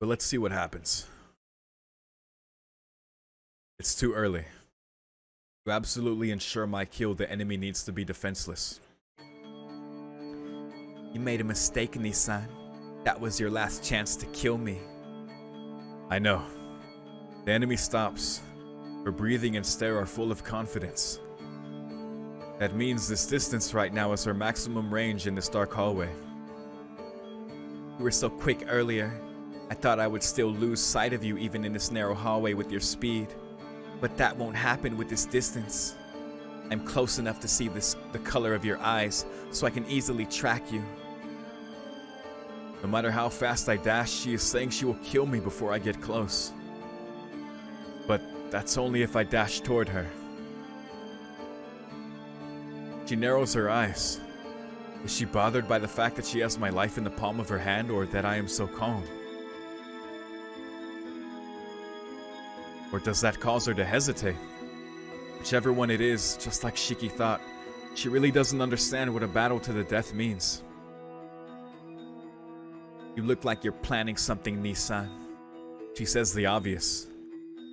But let's see what happens. It's too early. To absolutely ensure my kill, the enemy needs to be defenseless. You made a mistake, Nissan. That was your last chance to kill me. I know. The enemy stops. Her breathing and stare are full of confidence. That means this distance right now is her maximum range in this dark hallway. You were so quick earlier. I thought I would still lose sight of you even in this narrow hallway with your speed. But that won't happen with this distance. I'm close enough to see the color of your eyes, so I can easily track you. No matter how fast I dash, she is saying she will kill me before I get close. But that's only if I dash toward her. She narrows her eyes. Is she bothered by the fact that she has my life in the palm of her hand, or that I am so calm? Or does that cause her to hesitate? Whichever one it is, just like Shiki thought, she really doesn't understand what a battle to the death means. You look like you're planning something, Nissan. She says the obvious.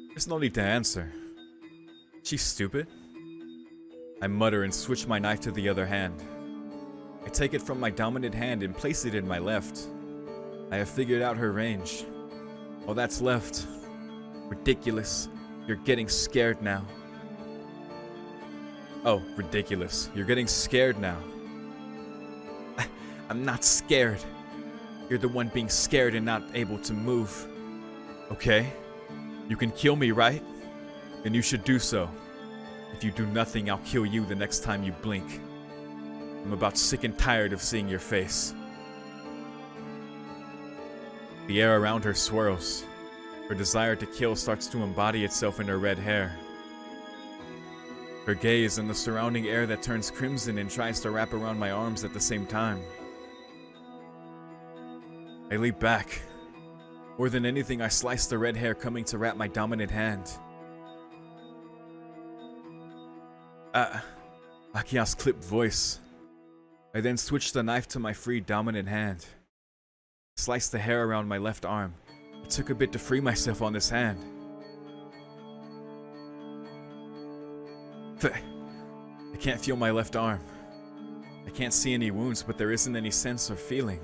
There's no need to answer. She's stupid? I mutter and switch my knife to the other hand. I take it from my dominant hand and place it in my left. I have figured out her range. All that's left. Ridiculous. You're getting scared now. Oh, ridiculous. You're getting scared now. I'm not scared. You're the one being scared and not able to move. Okay. You can kill me, right? Then you should do so. If you do nothing, I'll kill you the next time you blink. I'm about sick and tired of seeing your face. The air around her swirls. Her desire to kill starts to embody itself in her red hair. Her gaze and the surrounding air that turns crimson and tries to wrap around my arms at the same time. I leap back. More than anything, I slice the red hair coming to wrap my dominant hand. Akia's clipped voice. I then switch the knife to my free dominant hand. Slice the hair around my left arm. It took a bit to free myself on this hand. I can't feel my left arm. I can't see any wounds, but there isn't any sense or feeling.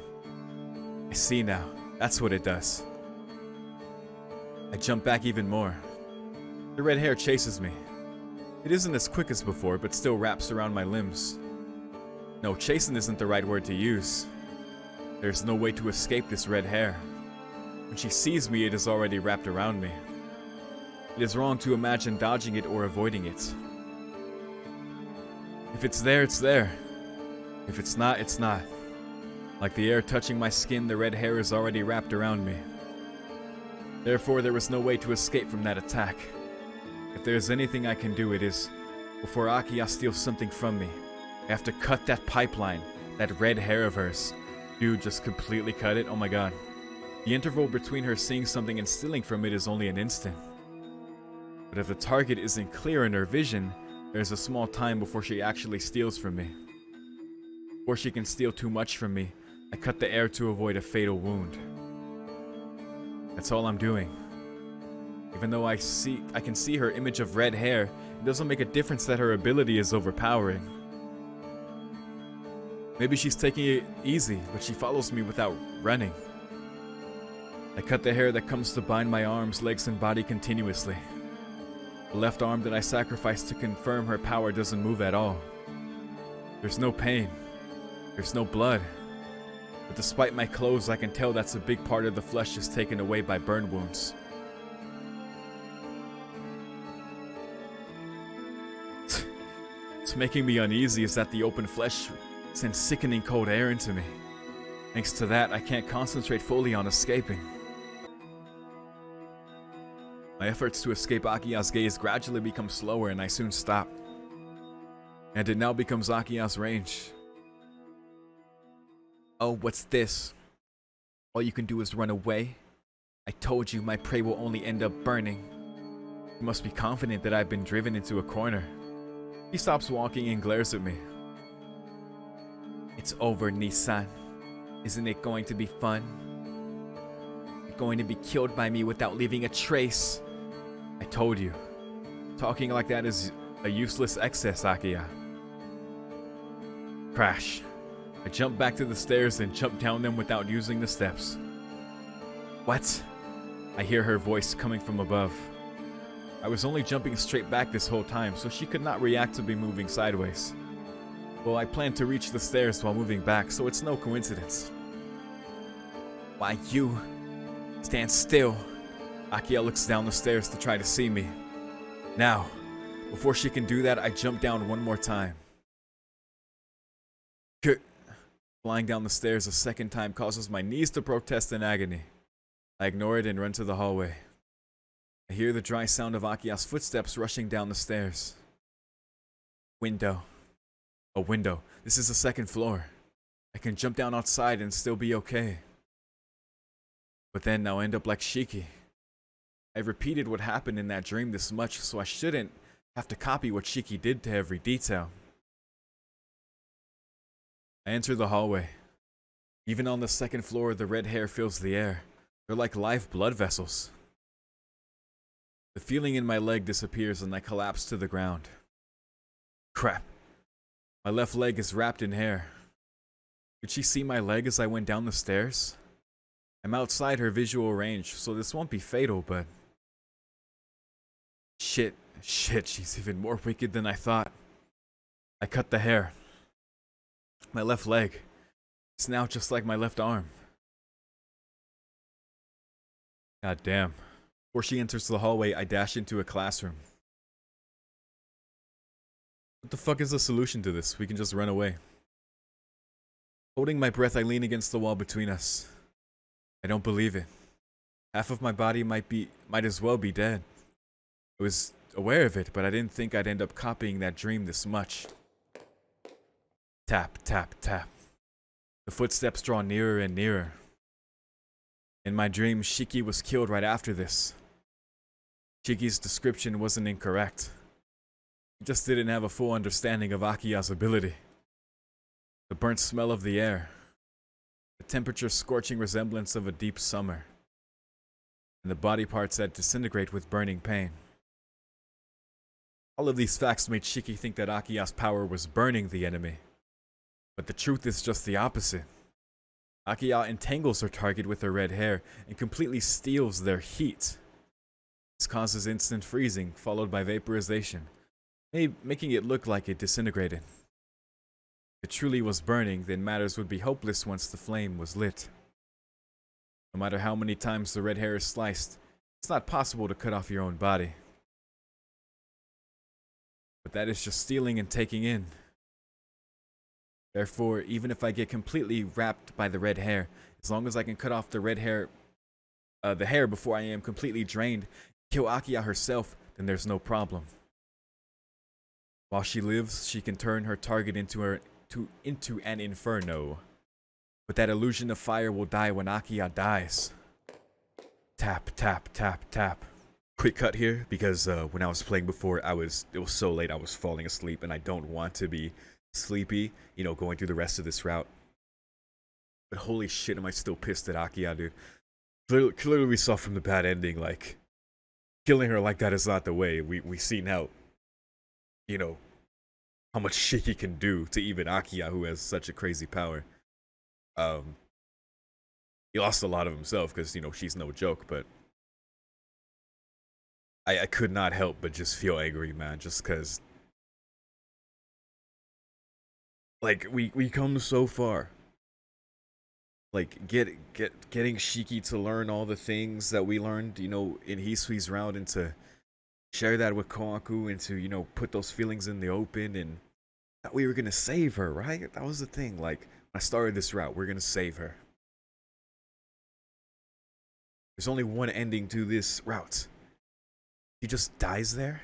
I see now. That's what it does. I jump back even more. The red hair chases me. It isn't as quick as before, but still wraps around my limbs. No, chasing isn't the right word to use. There's no way to escape this red hair. When she sees me, it is already wrapped around me. It is wrong to imagine dodging it or avoiding it. If it's there, it's there. If it's not, it's not. Like the air touching my skin, the red hair is already wrapped around me. Therefore, there was no way to escape from that attack. If there's anything I can do, it is, before Akiya steals something from me, I have to cut that pipeline, that red hair of hers. Dude, just completely cut it? Oh my god. The interval between her seeing something and stealing from it is only an instant. But if the target isn't clear in her vision, there's a small time before she actually steals from me. Before she can steal too much from me, I cut the air to avoid a fatal wound. That's all I'm doing. Even though I can see her image of red hair, it doesn't make a difference that her ability is overpowering. Maybe she's taking it easy, but she follows me without running. I cut the hair that comes to bind my arms, legs, and body continuously. The left arm that I sacrificed to confirm her power doesn't move at all. There's no pain. There's no blood. But despite my clothes, I can tell that's a big part of the flesh is taken away by burn wounds. What's making me uneasy is that the open flesh sends sickening cold air into me. Thanks to that, I can't concentrate fully on escaping. My efforts to escape Akiya's gaze gradually become slower and I soon stop. And it now becomes Akiya's range. Oh, what's this? All you can do is run away? I told you my prey will only end up burning. You must be confident that I've been driven into a corner. He stops walking and glares at me. It's over, Nissan. Isn't it going to be fun? You not going to be killed by me without leaving a trace. I told you. Talking like that is a useless excess, Akiya. Crash. I jumped back to the stairs and jumped down them without using the steps. What? I hear her voice coming from above. I was only jumping straight back this whole time, so she could not react to me moving sideways. Well, I planned to reach the stairs while moving back, so it's no coincidence. Why, you... Stand still. Akiya looks down the stairs to try to see me. Now, before she can do that, I jump down one more time. Flying down the stairs a second time causes my knees to protest in agony. I ignore it and run to the hallway. I hear the dry sound of Akiya's footsteps rushing down the stairs. Window. A window. This is the second floor. I can jump down outside and still be okay. But then I'll end up like Shiki. I've repeated what happened in that dream this much, so I shouldn't have to copy what Shiki did to every detail. I enter the hallway. Even on the second floor, the red hair fills the air. They're like live blood vessels. The feeling in my leg disappears and I collapse to the ground. Crap. My left leg is wrapped in hair. Could she see my leg as I went down the stairs? I'm outside her visual range, so this won't be fatal, but... Shit, she's even more wicked than I thought. I cut the hair. My left leg. It's now just like my left arm. God damn. Before she enters the hallway, I dash into a classroom. What the fuck is the solution to this? We can just run away. Holding my breath, I lean against the wall between us. I don't believe it. Half of my body might as well be dead. I was aware of it, but I didn't think I'd end up copying that dream this much. Tap, tap, tap. The footsteps draw nearer and nearer. In my dream, Shiki was killed right after this. Shiki's description wasn't incorrect. He just didn't have a full understanding of Akiya's ability. The burnt smell of the air. The temperature scorching resemblance of a deep summer. And the body parts that disintegrate with burning pain. All of these facts made Shiki think that Akiya's power was burning the enemy. But the truth is just the opposite. Akiya entangles her target with her red hair and completely steals their heat. This causes instant freezing, followed by vaporization, making it look like it disintegrated. If it truly was burning, then matters would be hopeless once the flame was lit. No matter how many times the red hair is sliced, it's not possible to cut off your own body. But that is just stealing and taking in. Therefore, even if I get completely wrapped by the red hair, as long as I can cut off the red hair, the hair before I am completely drained, kill Akiya herself, then there's no problem. While she lives, she can turn her target into an inferno. But that illusion of fire will die when Akiya dies. Tap, tap, tap, tap. Quick cut here, because when I was playing before, it was so late I was falling asleep, and I don't want to be sleepy, going through the rest of this route. But holy shit, am I still pissed at Akiya, dude. Clearly we saw from the bad ending, like, killing her like that is not the way. We see now, how much Shiki can do to even Akiya, who has such a crazy power. He lost a lot of himself, because, she's no joke, but I could not help but just feel angry, man, just because, like, we come so far. Like, getting Shiki to learn all the things that we learned, in Hisui's route, and to share that with Kohaku, and to, put those feelings in the open, and that we were gonna save her, right? That was the thing. Like, when I started this route, we're gonna save her. There's only one ending to this route. He just dies there?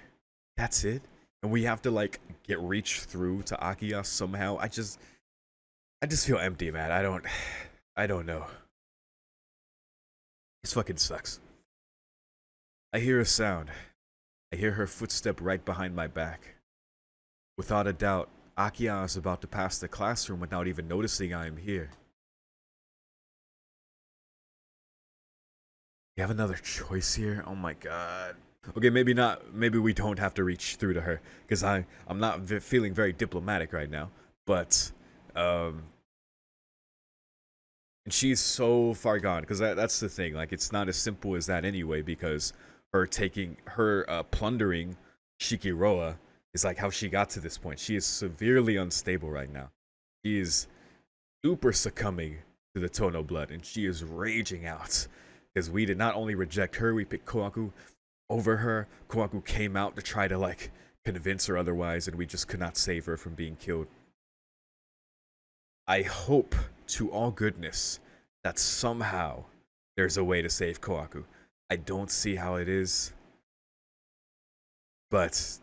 That's it? And we have to, like, get reach through to Akiya somehow? I just feel empty, man. I don't know. This fucking sucks. I hear a sound. I hear her footstep right behind my back. Without a doubt, Akiya is about to pass the classroom without even noticing I am here. We have another choice here. Oh my god. Okay, maybe not. Maybe we don't have to reach through to her because I'm not feeling very diplomatic right now. But and she's so far gone because that's the thing. Like, it's not as simple as that anyway. Because her plundering Shikiroa is like how she got to this point. She is severely unstable right now. She is super succumbing to the Tono blood, and she is raging out. Because we did not only reject her, we picked Kohaku over her. Kohaku came out to try to, like, convince her otherwise, and we just could not save her from being killed. I hope, to all goodness, that somehow there's a way to save Kohaku. I don't see how it is, but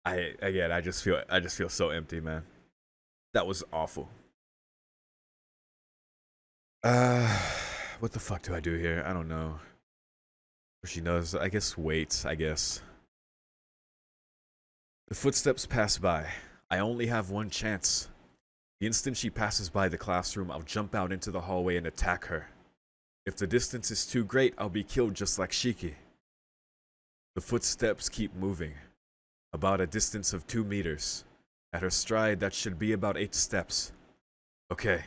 I just feel so empty, man. That was awful. What the fuck do I do here? I don't know. She knows. I guess wait, I guess. The footsteps pass by. I only have one chance. The instant she passes by the classroom, I'll jump out into the hallway and attack her. If the distance is too great, I'll be killed just like Shiki. The footsteps keep moving. About a distance of 2 meters. At her stride, that should be about 8 steps. Okay.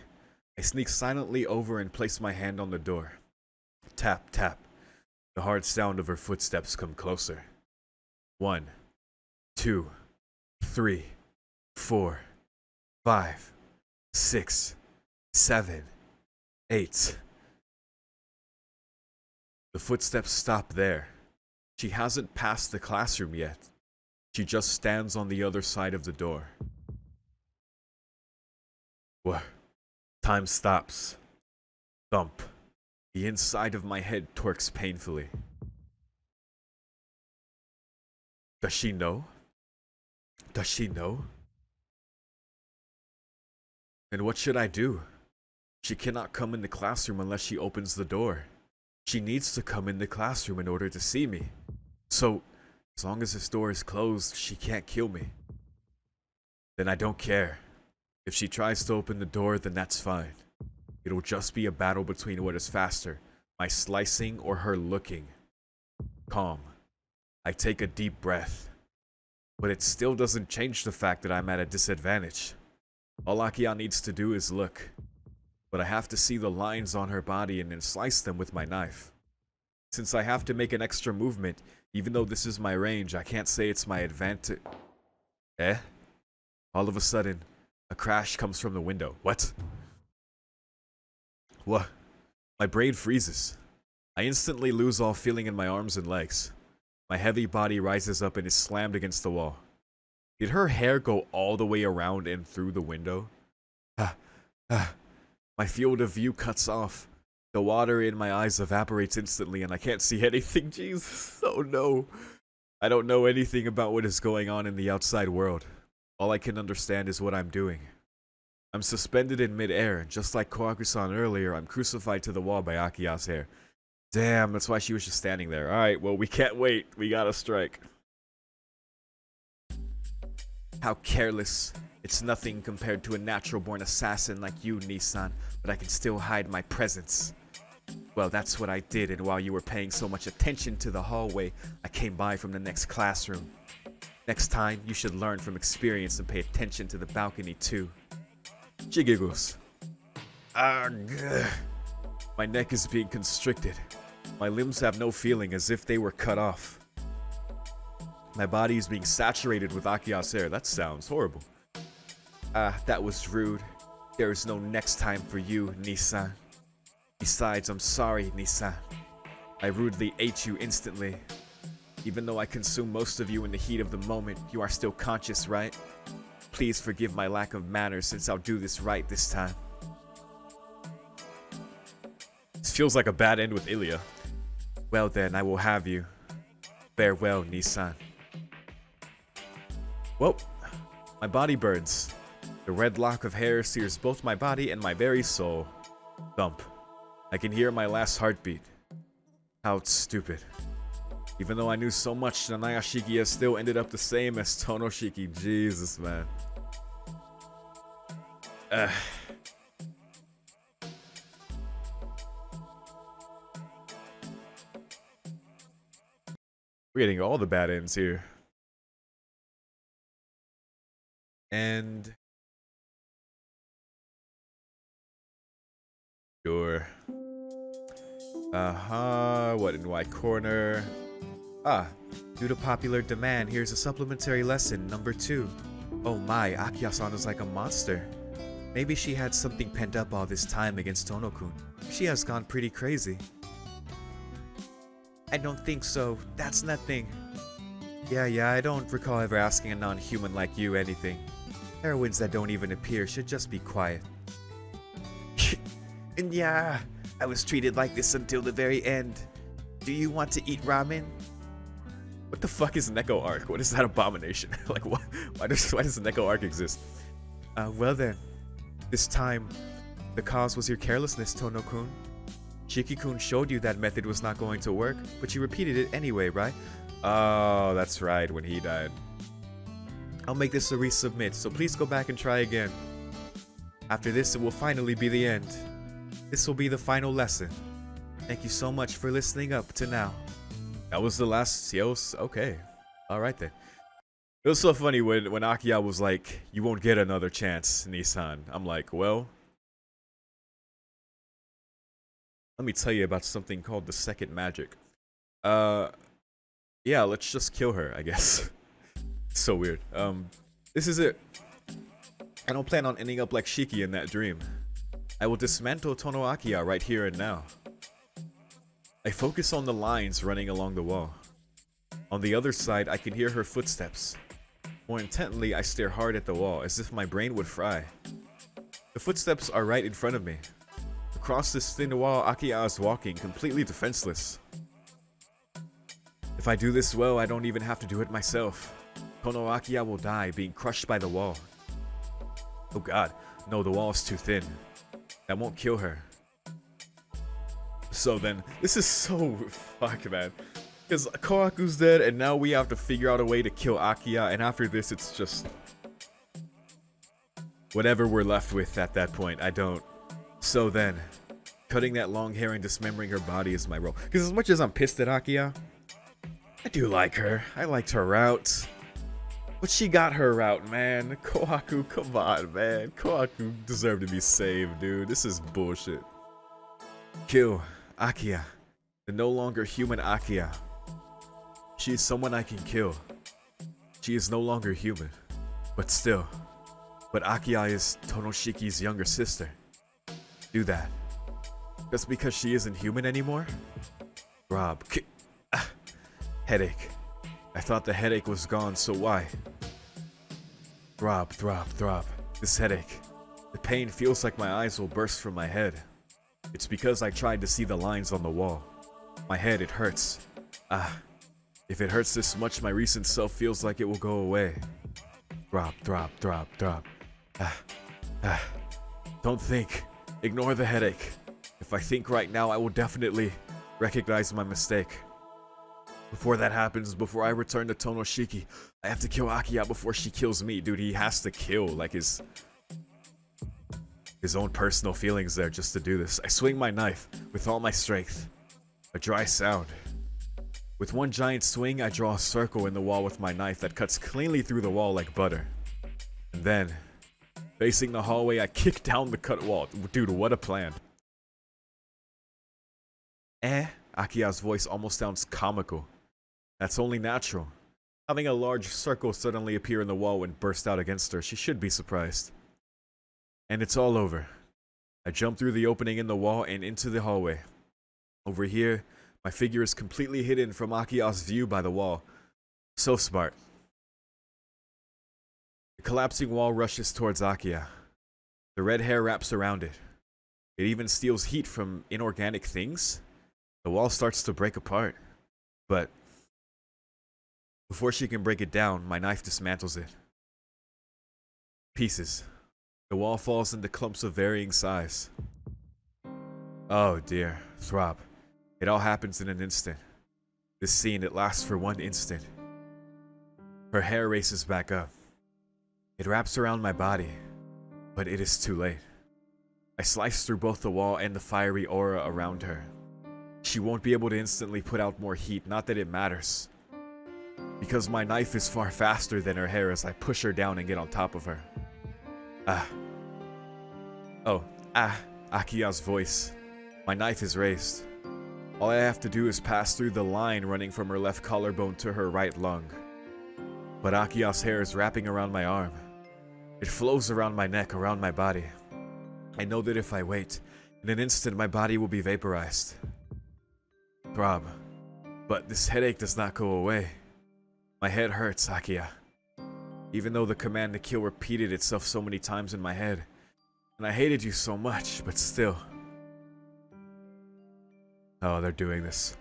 I sneak silently over and place my hand on the door. Tap, tap. The hard sound of her footsteps come closer. 1, 2, 3, 4, 5, 6, 7, 8. The footsteps stop there. She hasn't passed the classroom yet. She just stands on the other side of the door. What? Time stops. Thump. The inside of my head torques painfully. Does she know? Does she know? And what should I do? She cannot come in the classroom unless she opens the door. She needs to come in the classroom in order to see me. So, as long as this door is closed, she can't kill me. Then I don't care. If she tries to open the door, then that's fine. It'll just be a battle between what is faster, my slicing or her looking. Calm. I take a deep breath. But it still doesn't change the fact that I'm at a disadvantage. All Akia needs to do is look. But I have to see the lines on her body and then slice them with my knife. Since I have to make an extra movement, even though this is my range, I can't say it's my advantage. Eh? All of a sudden, a crash comes from the window. What? What? My brain freezes. I instantly lose all feeling in my arms and legs. My heavy body rises up and is slammed against the wall. Did her hair go all the way around and through the window? My field of view cuts off. The water in my eyes evaporates instantly and I can't see anything. Jesus, oh no. I don't know anything about what is going on in the outside world. All I can understand is what I'm doing. I'm suspended in midair, and just like Kohaku-san earlier, I'm crucified to the wall by Akiya's hair. Damn, that's why she was just standing there. Alright, well, we can't wait. We gotta strike. How careless. It's nothing compared to a natural-born assassin like you, Nissan, but I can still hide my presence. Well, that's what I did, and while you were paying so much attention to the hallway, I came by from the next classroom. Next time, you should learn from experience and pay attention to the balcony, too. She giggles. Ugh. My neck is being constricted. My limbs have no feeling, as if they were cut off. My body is being saturated with Akiya's hair. That sounds horrible. That was rude. There is no next time for you, Nissan. Besides, I'm sorry, Nissan. I rudely ate you instantly. Even though I consumed most of you in the heat of the moment, you are still conscious, right? Please forgive my lack of manners, since I'll do this right this time. This feels like a bad end with Ilya. Well then, I will have you. Farewell, Nissan. Whoa. My body burns. The red lock of hair sears both my body and my very soul. Thump. I can hear my last heartbeat. How stupid. Even though I knew so much, Nanaya Shikiya still ended up the same as Tonoshiki. Jesus, man. We're getting all the bad ends here. And sure. What in Y corner? Ah, due to popular demand, here's a supplementary lesson number 2. Oh my, Akiya-san is like a monster. Maybe she had something pent up all this time against Tono-kun. She has gone pretty crazy. I don't think so. That's nothing. Yeah, I don't recall ever asking a non-human like you anything. Heroines that don't even appear should just be quiet. And yeah, I was treated like this until the very end. Do you want to eat ramen? What the fuck is Neko Arc? What is that abomination? Like, what? Why does Neko Arc exist? Well then. This time, the cause was your carelessness, Tono-kun. Shiki-kun showed you that method was not going to work, but you repeated it anyway, right? Oh, that's right, when he died. I'll make this a resubmit, so please go back and try again. After this, it will finally be the end. This will be the final lesson. Thank you so much for listening up to now. That was the last Seos? Okay. Alright then. It was so funny when Akiya was like, you won't get another chance, Nissan. I'm like, well, let me tell you about something called the second magic. Yeah, let's just kill her, I guess. So weird. This is it. I don't plan on ending up like Shiki in that dream. I will dismantle Tono Akiya right here and now. I focus on the lines running along the wall. On the other side, I can hear her footsteps. More intently, I stare hard at the wall, as if my brain would fry. The footsteps are right in front of me. Across this thin wall, Akiya is walking, completely defenseless. If I do this well, I don't even have to do it myself. Tono Akiya will die, being crushed by the wall. Oh god, no, the wall is too thin. That won't kill her. So then, this is so fuck, man. Because Kohaku's dead, and now we have to figure out a way to kill Akiya, and after this, it's just whatever we're left with at that point. I don't. So then, cutting that long hair and dismembering her body is my role. Because as much as I'm pissed at Akiya, I do like her. I liked her route. But she got her route, man. Kohaku, come on, man. Kohaku deserved to be saved, dude. This is bullshit. Kill Akiya. The no longer human Akiya. She is someone I can kill. She is no longer human. But still. But Akiya is Tonoshiki's younger sister. Do that. Just because she isn't human anymore? Rob. Headache. I thought the headache was gone, so why? Throb, throb, throb. This headache. The pain feels like my eyes will burst from my head. It's because I tried to see the lines on the wall. My head, it hurts. If it hurts this much, my recent self feels like it will go away. Throb, throb, throb, throb. Don't think. Ignore the headache. If I think right now, I will definitely recognize my mistake. Before that happens, before I return to Tonoshiki, I have to kill Akiya before she kills me. Dude, he has to kill, like, his own personal feelings there just to do this. I swing my knife with all my strength. A dry sound. With one giant swing, I draw a circle in the wall with my knife that cuts cleanly through the wall like butter. And then, facing the hallway, I kick down the cut wall. Dude, what a plan. Akiya's voice almost sounds comical. That's only natural. Having a large circle suddenly appear in the wall and burst out against her, she should be surprised. And it's all over. I jump through the opening in the wall and into the hallway. Over here, my figure is completely hidden from Akiya's view by the wall. So smart. The collapsing wall rushes towards Akiya. The red hair wraps around it. It even steals heat from inorganic things. The wall starts to break apart. But before she can break it down, my knife dismantles it. Pieces. The wall falls into clumps of varying size. Oh dear. Throb. It all happens in an instant. This scene, it lasts for 1 instant. Her hair races back up. It wraps around my body, but it is too late. I slice through both the wall and the fiery aura around her. She won't be able to instantly put out more heat, not that it matters. because my knife is far faster than her hair as I push her down and get on top of her. Ah. Oh, ah, Akiya's voice. My knife is raised. All I have to do is pass through the line running from her left collarbone to her right lung. But Akiya's hair is wrapping around my arm. It flows around my neck, around my body. I know that if I wait, in an instant my body will be vaporized. Throb. But this headache does not go away. My head hurts, Akiya. Even though the command to kill repeated itself so many times in my head. And I hated you so much, but still. Oh, they're doing this.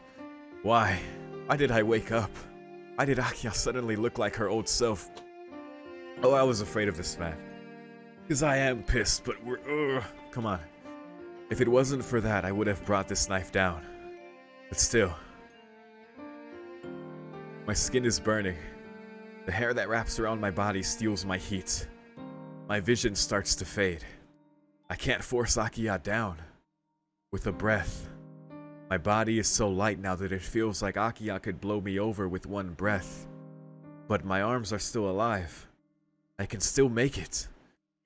Why? Why did I wake up? Why did Akiya suddenly look like her old self? Oh, I was afraid of this man. Because I am pissed, but we're... Come on. If it wasn't for that, I would have brought this knife down. But still. My skin is burning. The hair that wraps around my body steals my heat. My vision starts to fade. I can't force Akiya down. With a breath. My body is so light now that it feels like Akiya could blow me over with one breath. But my arms are still alive. I can still make it.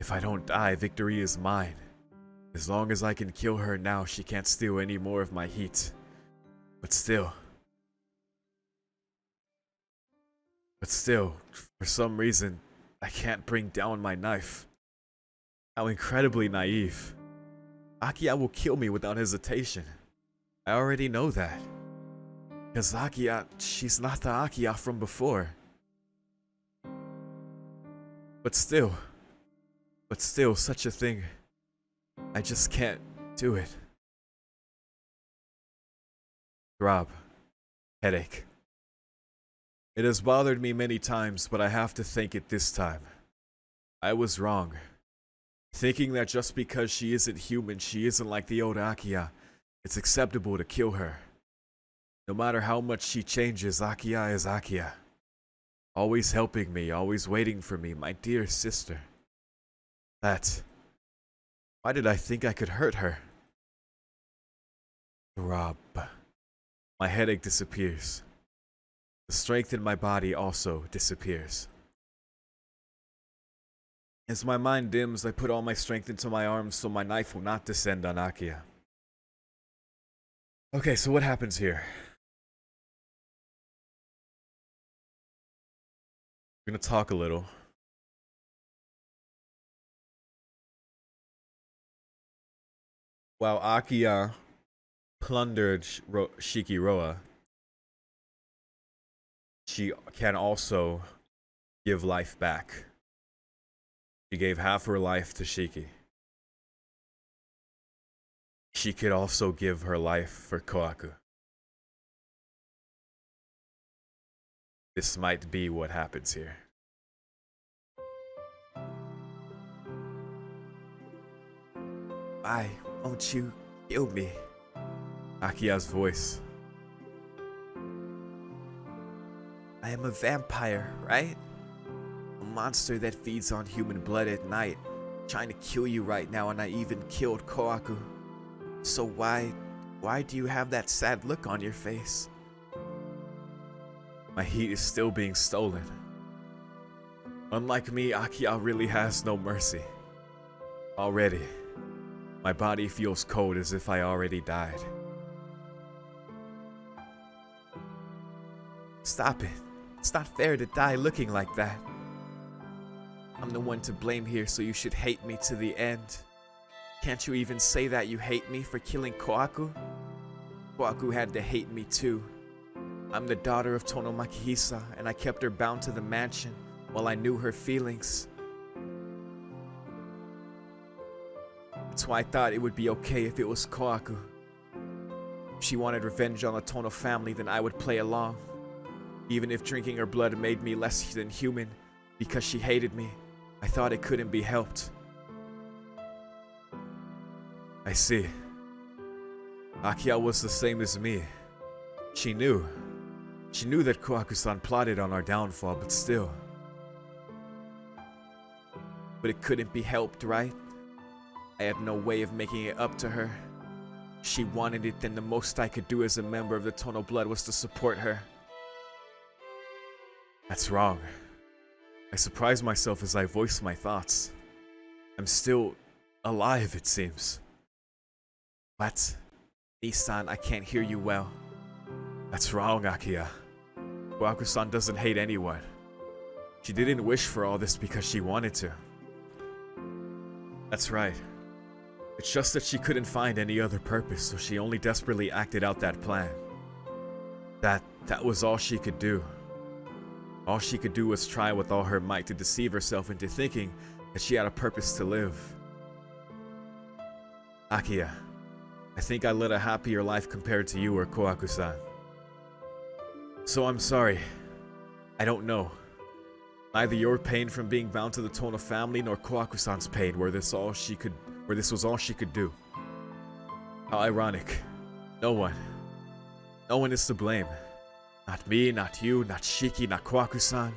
If I don't die, victory is mine. As long as I can kill her now, she can't steal any more of my heat. But still, for some reason, I can't bring down my knife. How incredibly naive. Akiya will kill me without hesitation. I already know that. Because Akiya, she's not the Akiya from before. But still, such a thing, I just can't do it. Throb. Headache. It has bothered me many times, but I have to thank it this time. I was wrong. Thinking that just because she isn't human, she isn't like the old Akiya, it's acceptable to kill her. No matter how much she changes, Akiya is Akiya. Always helping me, always waiting for me, my dear sister. Why did I think I could hurt her? Throb. My headache disappears. The strength in my body also disappears. As my mind dims, I put all my strength into my arms so my knife will not descend on Akiya. Okay, so what happens here? We're gonna talk a little. While Akiya plundered Shikiroa, she can also give life back. She gave half her life to Shiki. She could also give her life for Kohaku. This might be what happens here. Why won't you kill me? Akiya's voice. I am a vampire, right? A monster that feeds on human blood at night. Trying to kill you right now, and I even killed Kohaku. So why do you have that sad look on your face? My heat is still being stolen. Unlike me, Akiya really has no mercy. Already. My body feels cold as if I already died. Stop it. It's not fair to die looking like that. I'm the one to blame here, so you should hate me to the end. Can't you even say that you hate me for killing Kohaku? Kohaku had to hate me too. I'm the daughter of Tono Makihisa, and I kept her bound to the mansion while I knew her feelings. That's why I thought it would be okay if it was Kohaku. If she wanted revenge on the Tono family, then I would play along. Even if drinking her blood made me less than human because she hated me, I thought it couldn't be helped. I see. Akiya was the same as me. She knew. She knew that Kohaku-san plotted on our downfall, but still. But it couldn't be helped, right? I had no way of making it up to her. If she wanted it, then the most I could do as a member of the Tono blood was to support her. That's wrong. I surprise myself as I voice my thoughts. I'm still alive, it seems. What? Nissan, I can't hear you well. That's wrong, Akiya. Kohaku-san doesn't hate anyone. She didn't wish for all this because she wanted to. That's right. It's just that she couldn't find any other purpose, so she only desperately acted out that plan. That was all she could do. All she could do was try with all her might to deceive herself into thinking that she had a purpose to live. Akiya, I think I led a happier life compared to you or Kohaku-san. So I'm sorry. I don't know. Neither your pain from being bound to the Tono family nor Kohaku-san's pain where this was all she could do. How ironic. No one is to blame. Not me, not you, not Shiki, not Kohaku-san.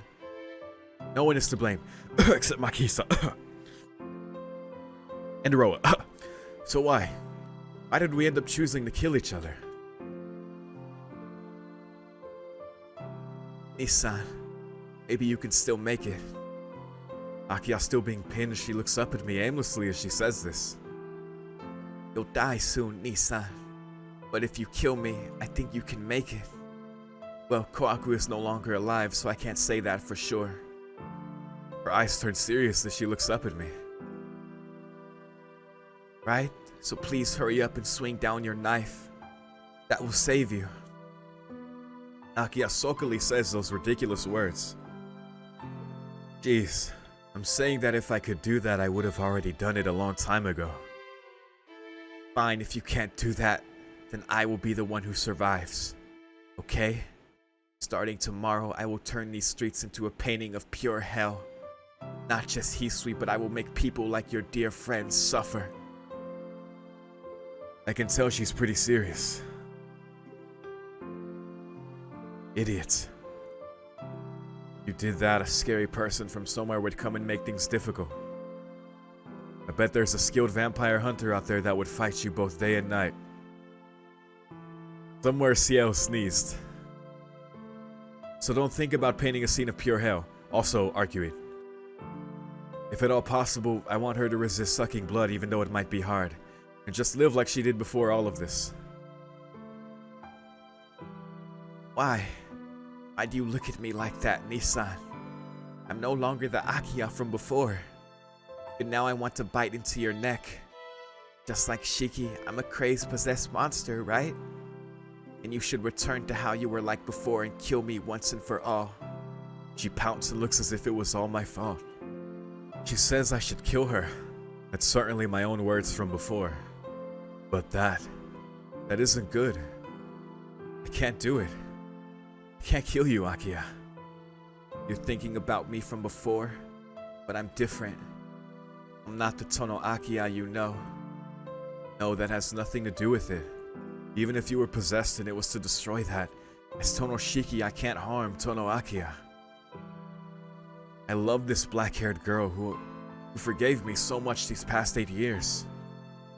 No one is to blame, except Maki-san. And Roa. So why? Why did we end up choosing to kill each other? Nissan, maybe you can still make it. Akiya still being pinned, she looks up at me aimlessly as she says this. You'll die soon, Nissan. But if you kill me, I think you can make it. Well, Kohaku is no longer alive, so I can't say that for sure. Her eyes turn serious as she looks up at me. Right? So please hurry up and swing down your knife. That will save you. Akiya sulkily says those ridiculous words. Jeez, I'm saying that if I could do that, I would have already done it a long time ago. Fine, if you can't do that, then I will be the one who survives. Okay? Starting tomorrow, I will turn these streets into a painting of pure hell. Not just Hisui, but I will make people like your dear friends suffer. I can tell she's pretty serious. Idiot. You did that, a scary person from somewhere would come and make things difficult. I bet there's a skilled vampire hunter out there that would fight you both day and night. Somewhere Ciel sneezed. So don't think about painting a scene of pure hell. Also, arguing. If at all possible, I want her to resist sucking blood even though it might be hard. And just live like she did before all of this. Why? Why do you look at me like that, Nissan? I'm no longer the Akiya from before. And now I want to bite into your neck. Just like Shiki, I'm a crazed, possessed monster, right? And you should return to how you were like before and kill me once and for all. She pouts and looks as if it was all my fault. She says I should kill her. That's certainly my own words from before. But that isn't good. I can't do it. I can't kill you, Akiya. You're thinking about me from before, but I'm different. I'm not the Tono Akiya you know. No, that has nothing to do with it. Even if you were possessed and it was to destroy that, as Tono Shiki, I can't harm Tono Akiya. I love this black-haired girl who forgave me so much these past 8 years.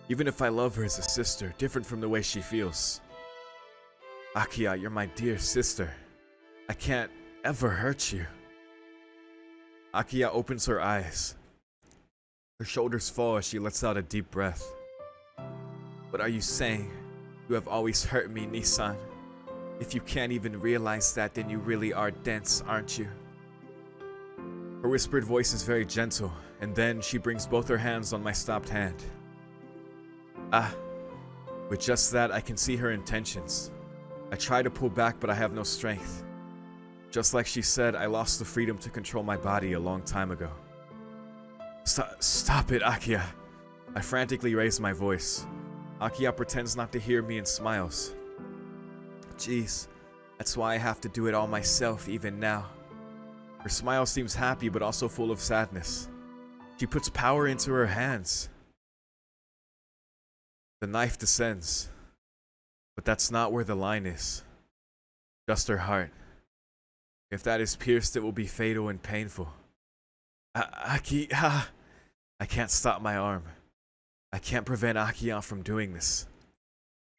Even if I love her as a sister, different from the way she feels. Akiya, you're my dear sister. I can't ever hurt you. Akiya opens her eyes. Her shoulders fall as she lets out a deep breath. What are you saying? You have always hurt me, Nissan. If you can't even realize that, then you really are dense, aren't you? Her whispered voice is very gentle, and then she brings both her hands on my stopped hand. With just that, I can see her intentions. I try to pull back, but I have no strength. Just like she said, I lost the freedom to control my body a long time ago. Stop it, Akiya. I frantically raise my voice. Akiya pretends not to hear me and smiles. Jeez, that's why I have to do it all myself even now. Her smile seems happy but also full of sadness. She puts power into her hands. The knife descends. But that's not where the line is. Just her heart. If that is pierced, it will be fatal and painful. Akiya! I can't stop my arm. I can't prevent Akiya from doing this.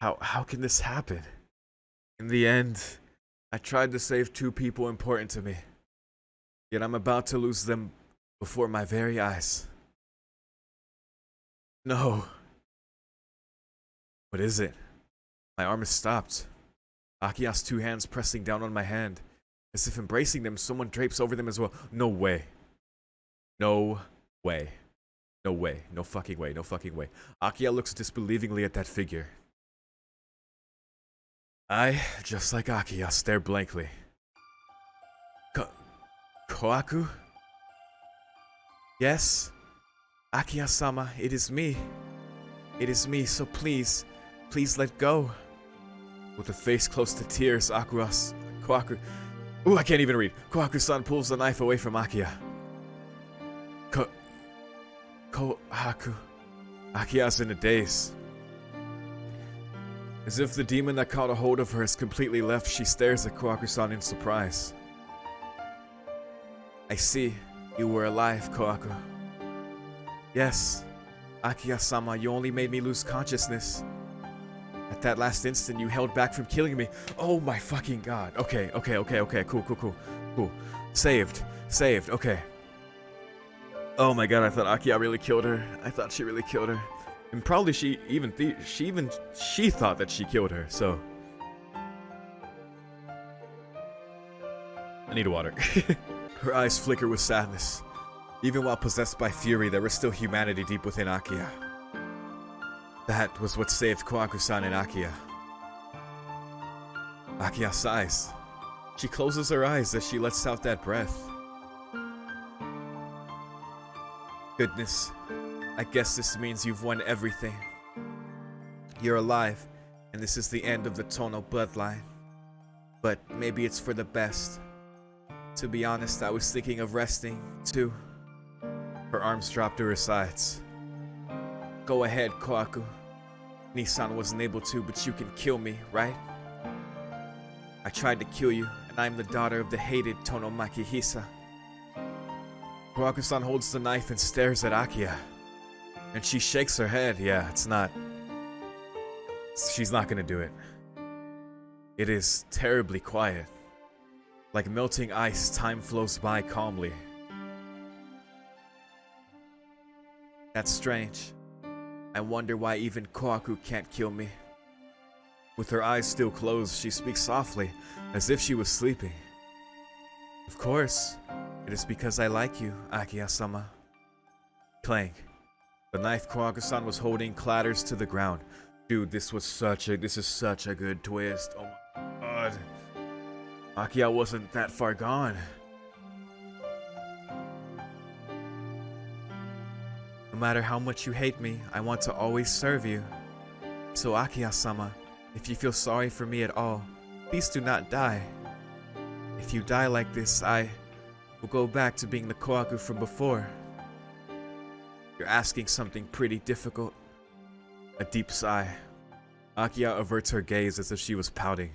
How can this happen? In the end, I tried to save 2 people important to me. Yet I'm about to lose them before my very eyes. No. What is it? My arm is stopped. Akiya's two hands pressing down on my hand. As if embracing them, someone drapes over them as well. No way. No way. No way. No fucking way. No fucking way. Akiya looks disbelievingly at that figure. I, just like Akiya, stare blankly. Kohaku? Yes? Akiya-sama, it is me. It is me, so please, please let go. With a face close to tears, Kohaku... Ooh, I can't even read. Kohaku-san pulls the knife away from Akiya. Kohaku... Akiya's in a daze. As if the demon that caught a hold of her has completely left, she stares at Kohaku-san in surprise. I see. You were alive, Kohaku. Yes. Akiya-sama, you only made me lose consciousness. At that last instant, you held back from killing me. Oh my fucking god. Okay. Cool. Saved. Okay. Oh my god, I thought Akiya really killed her. I thought she really killed her. And probably she thought that she killed her, so. I need water. Her eyes flicker with sadness. Even while possessed by fury, there was still humanity deep within Akiya. That was what saved Kohaku-san and Akiya. Akiya sighs. She closes her eyes as she lets out that breath. Goodness, I guess this means you've won everything. You're alive, and this is the end of the Tono bloodline. But maybe it's for the best. To be honest, I was thinking of resting, too. Her arms drop to her sides. Go ahead, Kohaku. Nissan wasn't able to, but you can kill me, right? I tried to kill you, and I'm the daughter of the hated Tono Makihisa. Kohaku-san holds the knife and stares at Akiya. And she shakes her head. Yeah, it's not... She's not gonna do it. It is terribly quiet. Like melting ice, time flows by calmly. That's strange. I wonder why even Kohaku can't kill me. With her eyes still closed, she speaks softly, as if she was sleeping. Of course. It is because I like you, Akiya-sama. Clank. The knife Kohaku-san was holding clatters to the ground. Dude, this is such a good twist. Oh my god. Akiya wasn't that far gone. No matter how much you hate me, I want to always serve you. So Akiya-sama, if you feel sorry for me at all, please do not die. If you die like this, I will go back to being the Kohaku from before. You're asking something pretty difficult. A deep sigh. Akiya averts her gaze as if she was pouting.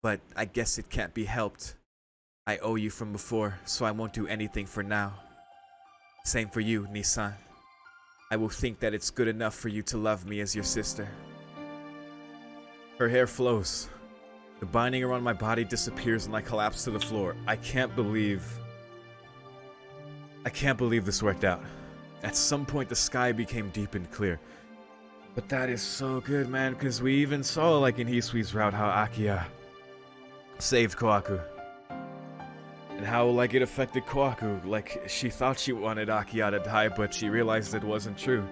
But I guess it can't be helped. I owe you from before, so I won't do anything for now. Same for you, Nissan. I will think that it's good enough for you to love me as your sister. Her hair flows. The binding around my body disappears and I collapse to the floor. I can't believe this worked out. At some point the sky became deep and clear. But that is so good, man, because we even saw, like in Hisui's route, how Akiya saved Kohaku. And how, like, it affected Kohaku. Like, she thought she wanted Akiya to die, but she realized it wasn't true.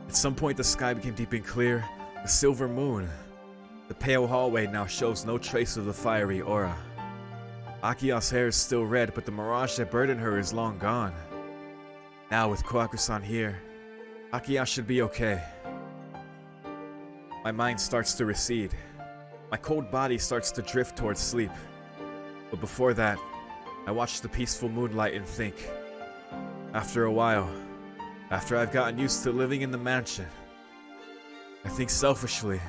At some point the sky became deep and clear. The silver moon. The pale hallway now shows no trace of the fiery aura. Akiya's hair is still red, but the mirage that burdened her is long gone. Now with Kohaku-san here, Akiya should be okay. My mind starts to recede. My cold body starts to drift towards sleep. But before that, I watch the peaceful moonlight and think. After a while, after I've gotten used to living in the mansion, I think selfishly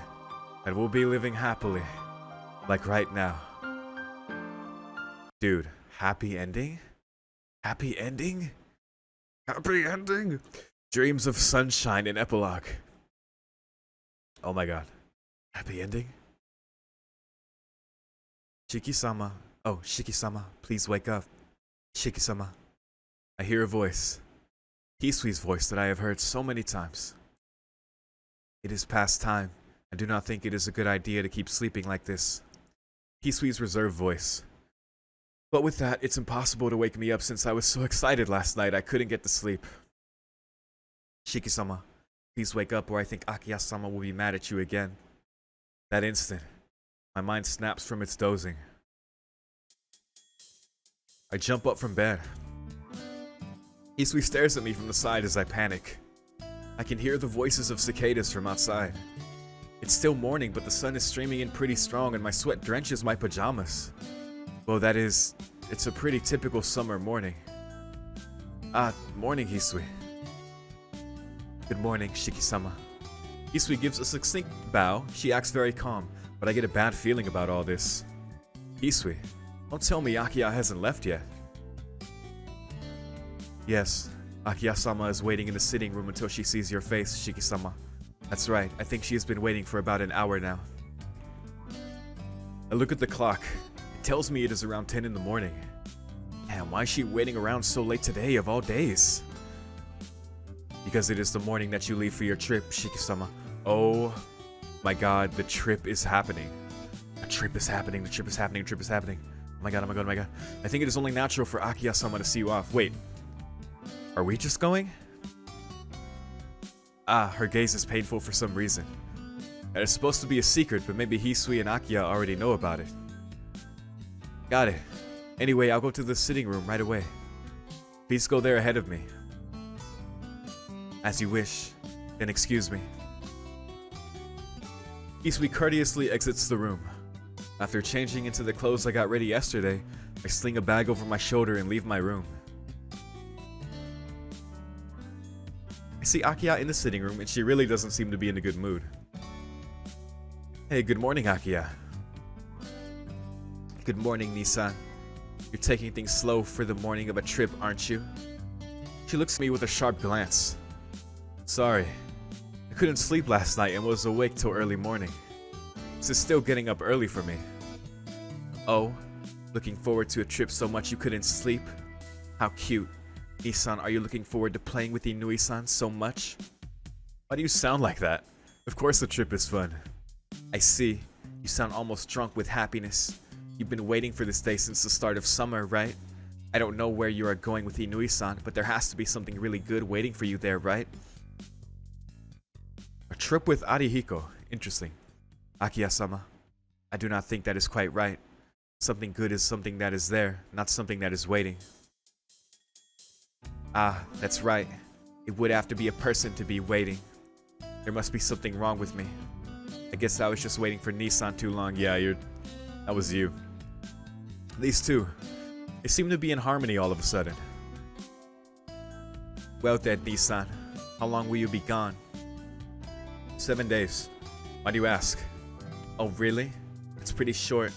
that we'll be living happily, like right now. Dude, happy ending? Happy ending? Happy ending? Dreams of sunshine in epilogue. Oh my god. Happy ending? Shiki-sama. Oh, Shiki-sama, please wake up. Shiki-sama. I hear a voice. Hisui's voice that I have heard so many times. It is past time. I do not think it is a good idea to keep sleeping like this. Hisui's reserved voice. But with that, it's impossible to wake me up since I was so excited last night I couldn't get to sleep. Shiki-sama, please wake up or I think Akiya-sama will be mad at you again. That instant, my mind snaps from its dozing. I jump up from bed. Hisui stares at me from the side as I panic. I can hear the voices of cicadas from outside. It's still morning, but the sun is streaming in pretty strong and my sweat drenches my pajamas. Well, that is, it's a pretty typical summer morning. Morning, Hisui. Good morning, Shiki-sama. Hisui gives a succinct bow. She acts very calm, but I get a bad feeling about all this. Hisui, don't tell me Akiya hasn't left yet. Yes, Akiya-sama is waiting in the sitting room until she sees your face, Shiki-sama. That's right, I think she has been waiting for about an hour now. I look at the clock. It tells me it is around 10 in the morning. And why is she waiting around so late today of all days? Because it is the morning that you leave for your trip, Shiki-sama. Oh my god, the trip is happening. The trip is happening, the trip is happening, the trip is happening. Oh my god, oh my god, oh my god. I think it is only natural for Akiya-sama to see you off. Wait. Are we just going? Her gaze is painful for some reason. That is supposed to be a secret, but maybe Hisui and Akiya already know about it. Got it. Anyway, I'll go to the sitting room right away. Please go there ahead of me. As you wish. Then excuse me. Hisui courteously exits the room. After changing into the clothes I got ready yesterday, I sling a bag over my shoulder and leave my room. I see Akiya in the sitting room and she really doesn't seem to be in a good mood. Hey, good morning, Akiya. Good morning, Nissan. You're taking things slow for the morning of a trip, aren't you? She looks at me with a sharp glance. Sorry. I couldn't sleep last night and was awake till early morning. This is still getting up early for me. Oh, looking forward to a trip so much you couldn't sleep? How cute. Nissan, are you looking forward to playing with Inui-san so much? Why do you sound like that? Of course the trip is fun. I see. You sound almost drunk with happiness. You've been waiting for this day since the start of summer, right? I don't know where you are going with Inui-san, but there has to be something really good waiting for you there, right? A trip with Arihiko. Interesting. Akiya-sama, I do not think that is quite right. Something good is something that is there, not something that is waiting. That's right. It would have to be a person to be waiting. There must be something wrong with me. I guess I was just waiting for Nissan too long. Yeah, that was you. These two, they seem to be in harmony all of a sudden. Well then, Nissan, how long will you be gone? 7 days. Why do you ask? Oh, really? It's pretty short.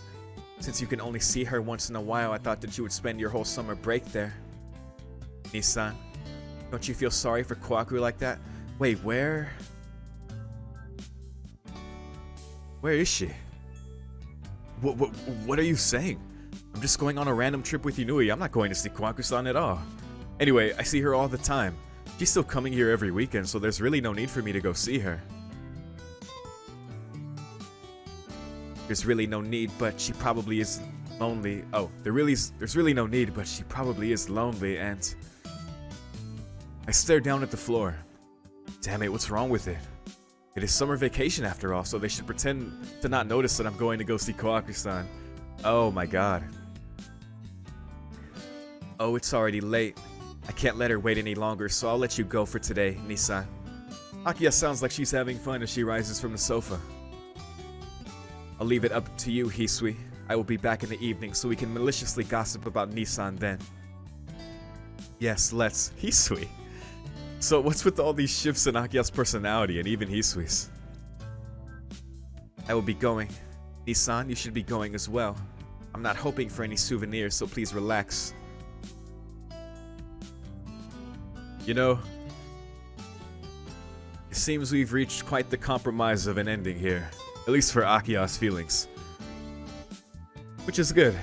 Since you can only see her once in a while, I thought that you would spend your whole summer break there. Nissan, don't you feel sorry for Kohaku like that? Wait, where is she? What are you saying? I'm just going on a random trip with Inui. I'm not going to see Kohaku-san at all. Anyway, I see her all the time. She's still coming here every weekend, so there's really no need for me to go see her. There's really no need, but she probably is lonely. Oh, there's really no need, but she probably is lonely, and... I stare down at the floor. Damn it, what's wrong with it? It is summer vacation after all, so they should pretend to not notice that I'm going to go see Kohaku-san. Oh my god. Oh, it's already late. I can't let her wait any longer, so I'll let you go for today, Nissan. Akiya sounds like she's having fun as she rises from the sofa. I'll leave it up to you, Hisui. I will be back in the evening so we can maliciously gossip about Nissan then. Yes, let's. Hisui. So what's with all these shifts in Akiya's personality and even Hisui's? I will be going. Nissan, you should be going as well. I'm not hoping for any souvenirs, so please relax. You know, it seems we've reached quite the compromise of an ending here. At least for Akiya's feelings. which is good.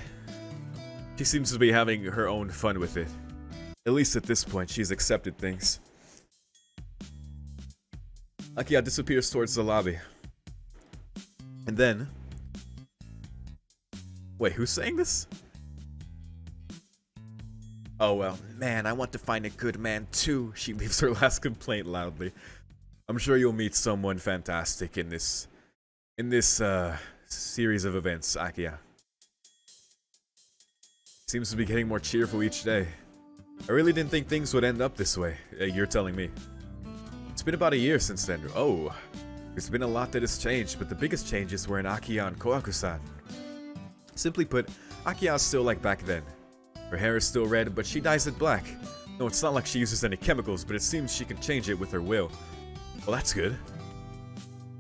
She seems to be having her own fun with it. At least at this point, she's accepted things. Akiya disappears towards the lobby. And then... Wait, who's saying this? Oh well, man, I want to find a good man too. She leaves her last complaint loudly. I'm sure you'll meet someone fantastic in this series of events, Akiya. Seems to be getting more cheerful each day. I really didn't think things would end up this way. You're telling me. It's been about a year since then. Oh, there's been a lot that has changed, but the biggest changes were in Akiya and Kohaku-san. Simply put, Akiya is still like back then. Her hair is still red, but she dyes it black. No, it's not like she uses any chemicals, but it seems she can change it with her will. Well, that's good.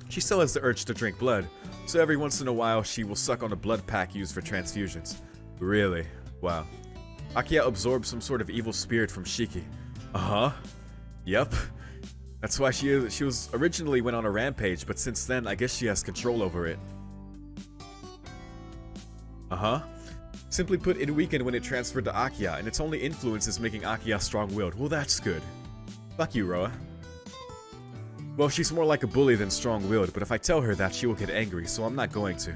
She still has the urge to drink blood, so every once in a while she will suck on a blood pack used for transfusions. Really? Wow. Akiya absorbed some sort of evil spirit from Shiki. Uh-huh. Yep. That's why she was originally went on a rampage, but since then, I guess she has control over it. Uh-huh. Simply put, it weakened when it transferred to Akiya, and its only influence is making Akiya strong-willed. Well, that's good. Fuck you, Roa. Well, she's more like a bully than strong-willed, but if I tell her that, she will get angry, so I'm not going to.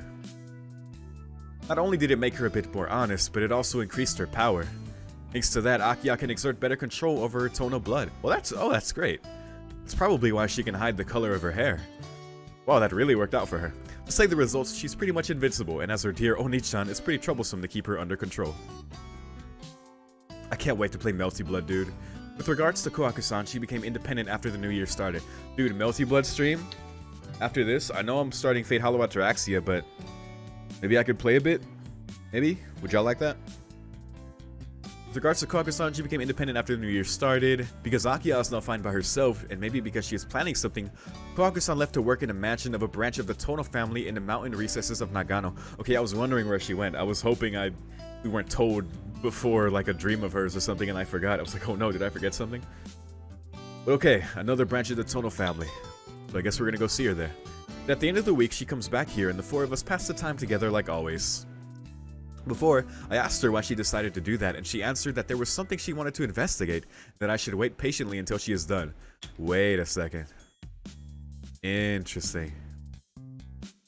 Not only did it make her a bit more honest, but it also increased her power. Thanks to that, Akiya can exert better control over her tone of blood. Well, that's great. That's probably why she can hide the color of her hair. Wow, that really worked out for her. To say the results, she's pretty much invincible, and as her dear Oni-chan, it's pretty troublesome to keep her under control. I can't wait to play Melty Blood, dude. With regards to Kohaku-san, she became independent after the new year started. Dude, Melty Blood stream? After this, I know I'm starting Fate Hollow Ataraxia, but maybe I could play a bit? Maybe? Would y'all like that? With regards to Kohaku-san, she became independent after the new year started. Because Akiya is now fine by herself, and maybe because she is planning something, Kohaku-san left to work in a mansion of a branch of the Tono family in the mountain recesses of Nagano. Okay, I was wondering where she went. I was hoping we weren't told before, like a dream of hers or something, and I forgot. I was like, oh no, did I forget something? But okay, another branch of the Tono family. So I guess we're gonna go see her there. And at the end of the week, she comes back here, and the four of us pass the time together like always. Before, I asked her why she decided to do that, and she answered that there was something she wanted to investigate, that I should wait patiently until she is done. Wait a second. Interesting.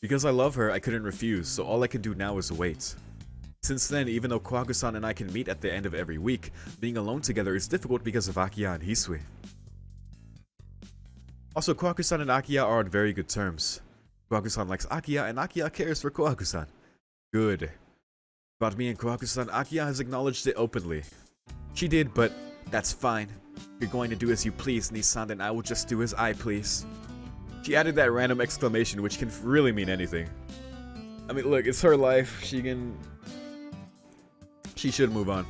Because I love her, I couldn't refuse, so all I can do now is wait. Since then, even though Kohaku-san and I can meet at the end of every week, being alone together is difficult because of Akiya and Hisui. Also, Kohaku-san and Akiya are on very good terms. Kohaku-san likes Akiya, and Akiya cares for Kohaku-san. Good. About me and Kohaku-san, Akiya has acknowledged it openly. She did, but that's fine. If you're going to do as you please, Nissan, then I will just do as I please. She added that random exclamation, which can really mean anything. I mean, look, it's her life. She should move on.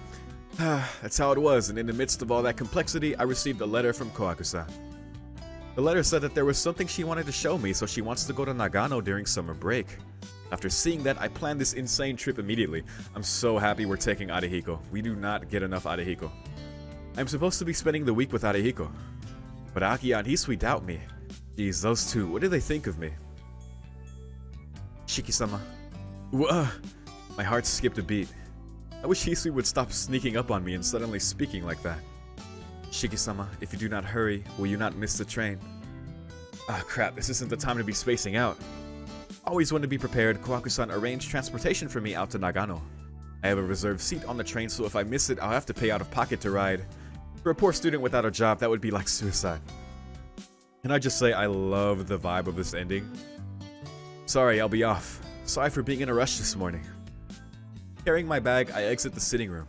That's how it was, and in the midst of all that complexity, I received a letter from Kohaku-san. The letter said that there was something she wanted to show me, so she wants to go to Nagano during summer break. After seeing that, I planned this insane trip immediately. I'm so happy we're taking Arihiko. We do not get enough Arihiko. I'm supposed to be spending the week with Arihiko. But Akiya and Hisui doubt me. Geez, those two, what do they think of me? Shiki-sama. My heart skipped a beat. I wish Hisui would stop sneaking up on me and suddenly speaking like that. Shiki-sama, if you do not hurry, will you not miss the train? Ah, crap, this isn't the time to be spacing out. Always when to be prepared, Kohaku-san arranged transportation for me out to Nagano. I have a reserved seat on the train, so if I miss it, I'll have to pay out of pocket to ride. For a poor student without a job, that would be like suicide. Can I just say I love the vibe of this ending? Sorry, I'll be off. Sorry for being in a rush this morning. Carrying my bag, I exit the sitting room.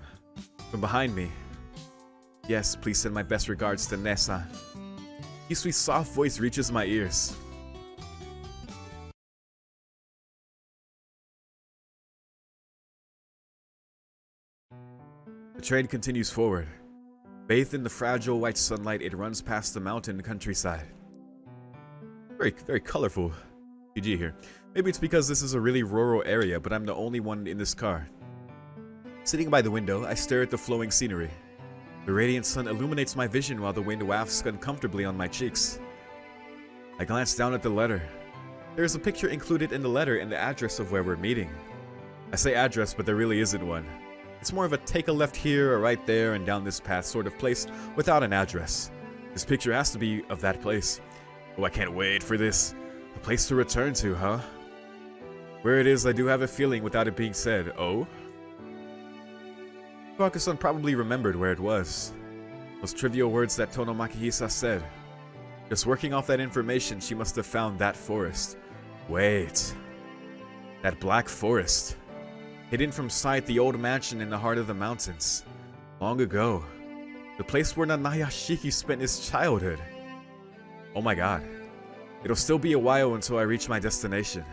From behind me, yes, please send my best regards to Nessa. Hisui's soft voice reaches my ears. The train continues forward. Bathed in the fragile white sunlight, it runs past the mountain countryside. Very, very colorful. PG here. Maybe it's because this is a really rural area, but I'm the only one in this car. Sitting by the window, I stare at the flowing scenery. The radiant sun illuminates my vision while the wind wafts uncomfortably on my cheeks. I glance down at the letter. There is a picture included in the letter and the address of where we're meeting. I say address, but there really isn't one. It's more of a take a left here or right there and down this path sort of place without an address. This picture has to be of that place. Oh, I can't wait for this. A place to return to, huh? Where it is, I do have a feeling without it being said. Oh? Kohaku-san probably remembered where it was. Those trivial words that Tono Makihisa said. Just working off that information, she must have found that forest. Wait. That black forest. Hidden from sight, the old mansion in the heart of the mountains. Long ago. The place where Nanayashiki spent his childhood. Oh my god. It'll still be a while until I reach my destination.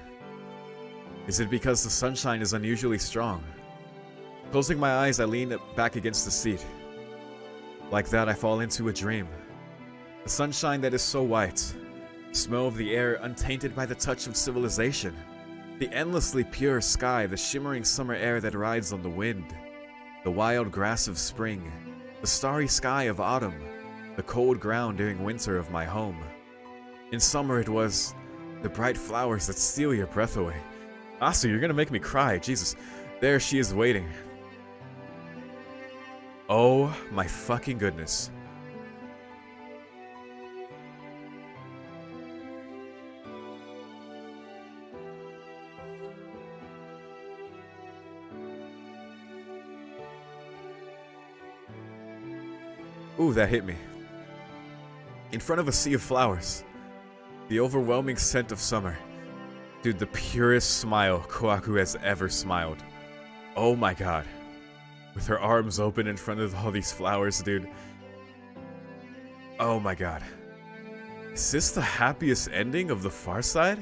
Is it because the sunshine is unusually strong? Closing my eyes, I lean back against the seat. Like that, I fall into a dream. The sunshine that is so white. Smell of the air untainted by the touch of civilization. The endlessly pure sky, the shimmering summer air that rides on the wind. The wild grass of spring. The starry sky of autumn. The cold ground during winter of my home. In summer it was the bright flowers that steal your breath away. Asu, you're gonna make me cry, Jesus. There she is waiting. Oh my fucking goodness. Ooh, that hit me. In front of a sea of flowers. The overwhelming scent of summer. Dude, the purest smile Kohaku has ever smiled. Oh my god. With her arms open in front of all these flowers, dude. Oh my god. Is this the happiest ending of The Far Side?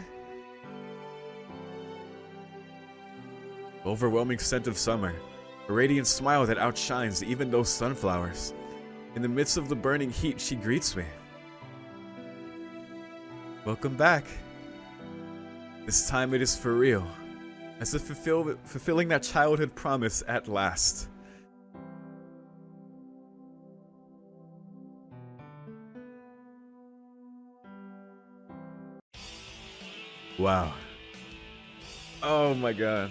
Overwhelming scent of summer. A radiant smile that outshines even those sunflowers. In the midst of the burning heat, she greets me. Welcome back. This time it is for real. As if fulfilling that childhood promise at last. Wow. Oh my god.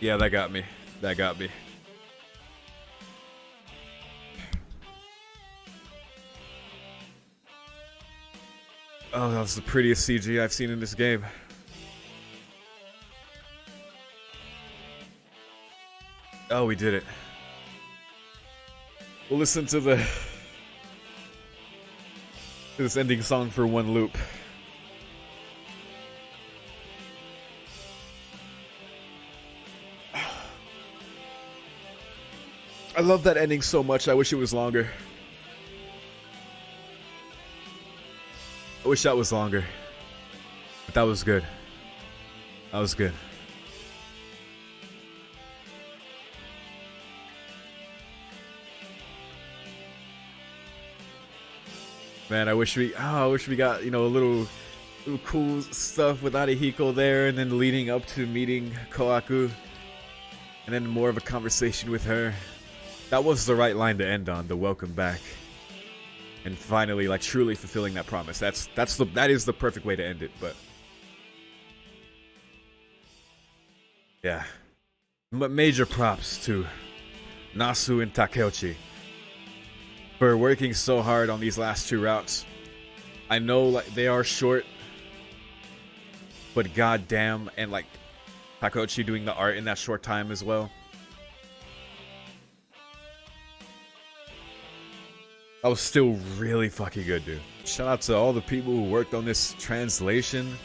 Yeah, that got me. That got me. Oh, that was the prettiest CG I've seen in this game. Oh, we did it. We'll listen to this ending song for one loop. I love that ending so much, I wish it was longer. I wish that was longer. But that was good. That was good. Man, I wish we got, you know, a little cool stuff with Arihiko there, and then leading up to meeting Kohaku, and then more of a conversation with her. That was the right line to end on, the welcome back. And finally, like, truly fulfilling that promise. That is the perfect way to end it, but yeah. Major props to Nasu and Takeuchi for working so hard on these last two routes. I know, like, they are short, but goddamn, and like Takeuchi doing the art in that short time as well. That was still really fucking good, dude. Shout out to all the people who worked on this translation.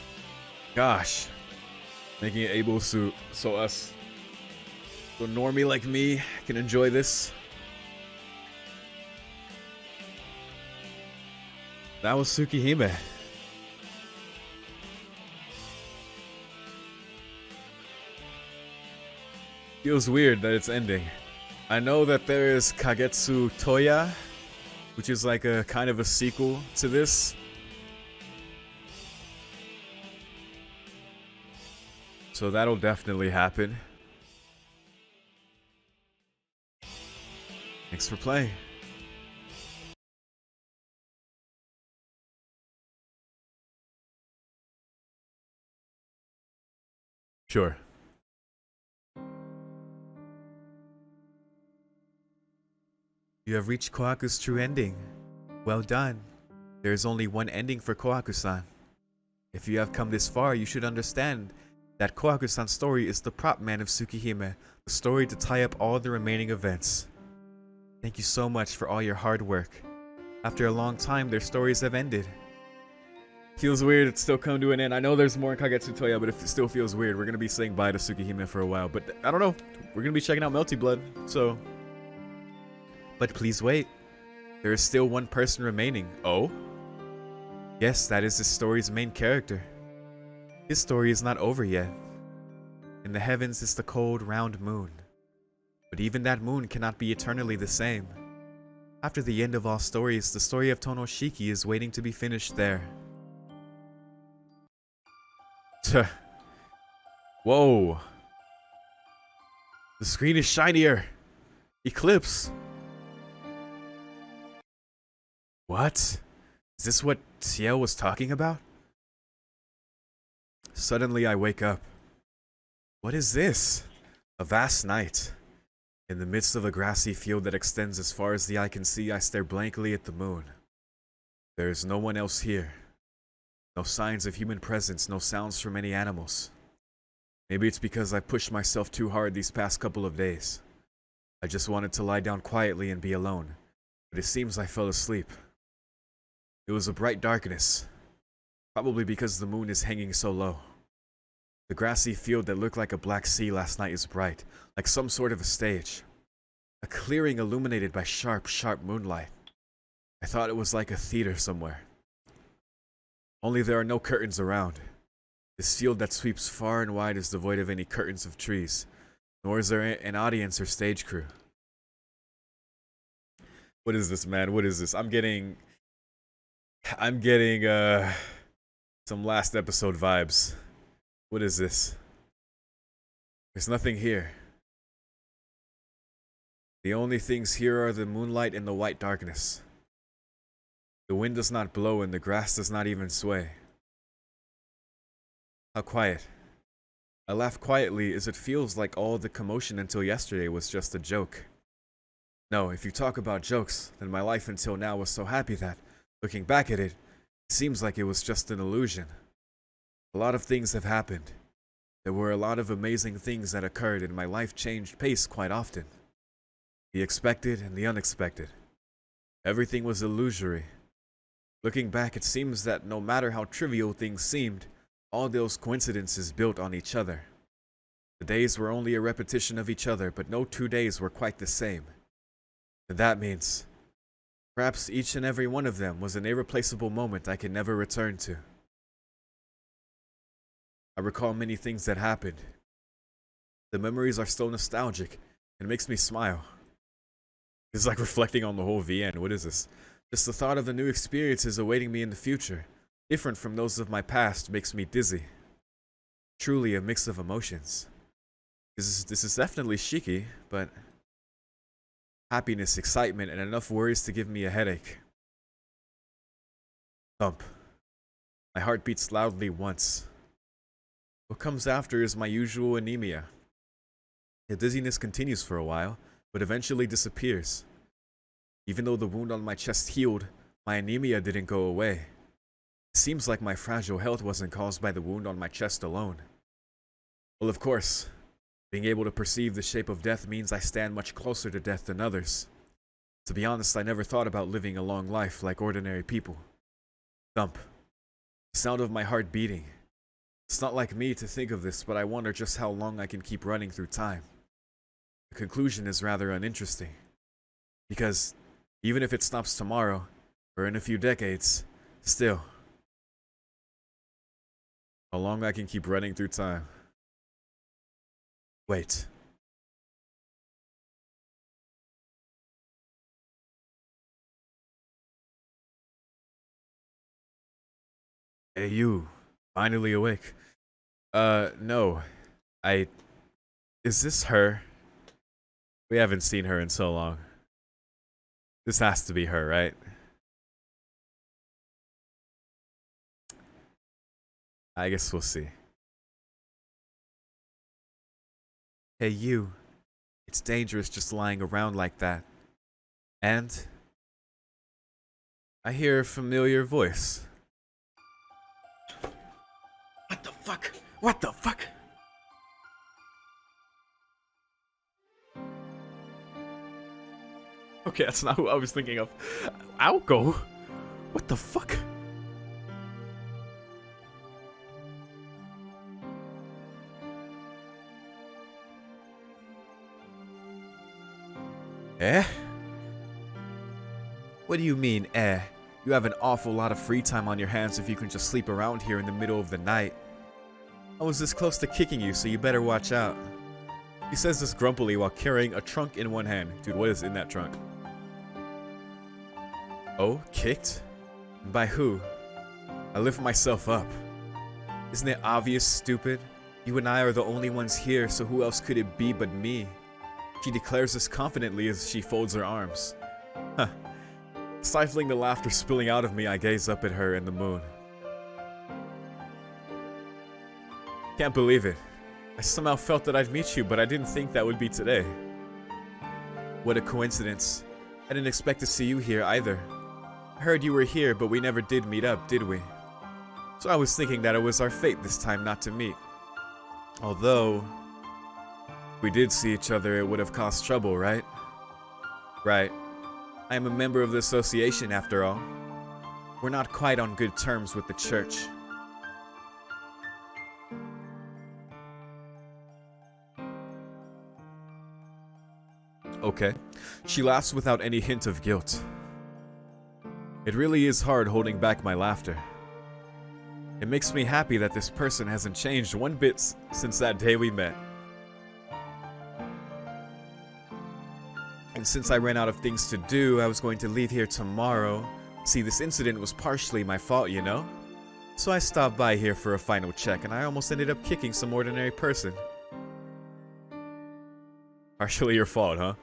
Gosh. Making it able so us, so normie like me, can enjoy this. That was Tsukihime. Feels weird that it's ending. I know that there is Kagetsu Toya, which is like a kind of a sequel to this. So that'll definitely happen. Thanks for playing. Sure. You have reached Kohaku's true ending. Well done. There is only one ending for Kohaku-san. If you have come this far, you should understand that Kohaku-san's story is the prop man of Tsukihime, the story to tie up all the remaining events. Thank you so much for all your hard work. After a long time, their stories have ended. Feels weird it's still come to an end. I know there's more in Kagetsu Toya, but it still feels weird. We're gonna be saying bye to Tsukihime for a while, but I don't know. We're gonna be checking out Melty Blood, so... But please wait. There is still one person remaining. Oh? Yes, that is this story's main character. His story is not over yet. In the heavens is the cold, round moon. But even that moon cannot be eternally the same. After the end of all stories, the story of Tonoshiki is waiting to be finished there. Tuh. Whoa. The screen is shinier. Eclipse. What? Is this what Ciel was talking about? Suddenly I wake up. What is this? A vast night. In the midst of a grassy field that extends as far as the eye can see, I stare blankly at the moon. There is no one else here. No signs of human presence, no sounds from any animals. Maybe it's because I pushed myself too hard these past couple of days. I just wanted to lie down quietly and be alone, but it seems I fell asleep. It was a bright darkness, probably because the moon is hanging so low. The grassy field that looked like a black sea last night is bright, like some sort of a stage. A clearing illuminated by sharp, sharp moonlight. I thought it was like a theater somewhere. Only there are no curtains around. This field that sweeps far and wide is devoid of any curtains of trees, nor is there an audience or stage crew. What is this, man? What is this? I'm getting some last episode vibes. What is this? There's nothing here. The only things here are the moonlight and the white darkness. The wind does not blow and the grass does not even sway. How quiet. I laugh quietly as it feels like all the commotion until yesterday was just a joke. No, if you talk about jokes, then my life until now was so happy that, looking back at it, it seems like it was just an illusion. A lot of things have happened. There were a lot of amazing things that occurred and my life changed pace quite often. The expected and the unexpected. Everything was illusory. Looking back, it seems that no matter how trivial things seemed, all those coincidences built on each other. The days were only a repetition of each other, but no 2 days were quite the same. And that means, perhaps each and every one of them was an irreplaceable moment I can never return to. I recall many things that happened. The memories are still nostalgic, and it makes me smile. It's like reflecting on the whole VN. What is this? Just the thought of the new experiences awaiting me in the future, different from those of my past, makes me dizzy. Truly a mix of emotions. This is definitely Shiki, but happiness, excitement, and enough worries to give me a headache. Thump. My heart beats loudly once. What comes after is my usual anemia. The dizziness continues for a while, but eventually disappears. Even though the wound on my chest healed, my anemia didn't go away. It seems like my fragile health wasn't caused by the wound on my chest alone. Well, of course, being able to perceive the shape of death means I stand much closer to death than others. To be honest, I never thought about living a long life like ordinary people. Thump. The sound of my heart beating. It's not like me to think of this, but I wonder just how long I can keep running through time. The conclusion is rather uninteresting. Because even if it stops tomorrow, or in a few decades, still, how long I can keep running through time. Wait. Hey, you. Finally awake. No. Is this her? We haven't seen her in so long. This has to be her, right? I guess we'll see. Hey you, it's dangerous just lying around like that. And I hear a familiar voice. What the fuck? What the fuck? Okay, that's not who I was thinking of. Aoko? What the fuck? Eh? What do you mean, eh? You have an awful lot of free time on your hands if you can just sleep around here in the middle of the night. I was this close to kicking you, so you better watch out. He says this grumpily while carrying a trunk in one hand. Dude, what is in that trunk? Oh, kicked? And by who? I lift myself up. Isn't it obvious, stupid? You and I are the only ones here, so who else could it be but me? She declares this confidently as she folds her arms. Huh. Stifling the laughter spilling out of me, I gaze up at her and the moon. Can't believe it. I somehow felt that I'd meet you, but I didn't think that would be today. What a coincidence. I didn't expect to see you here either. I heard you were here, but we never did meet up, did we? So I was thinking that it was our fate this time not to meet. Although, if we did see each other, it would have caused trouble, right? Right. I am a member of the association after all. We're not quite on good terms with the church. Okay. She laughs without any hint of guilt. It really is hard holding back my laughter. It makes me happy that this person hasn't changed one bit since that day we met. And since I ran out of things to do, I was going to leave here tomorrow. See, this incident was partially my fault, you know? So I stopped by here for a final check, and I almost ended up kicking some ordinary person. Partially your fault, huh?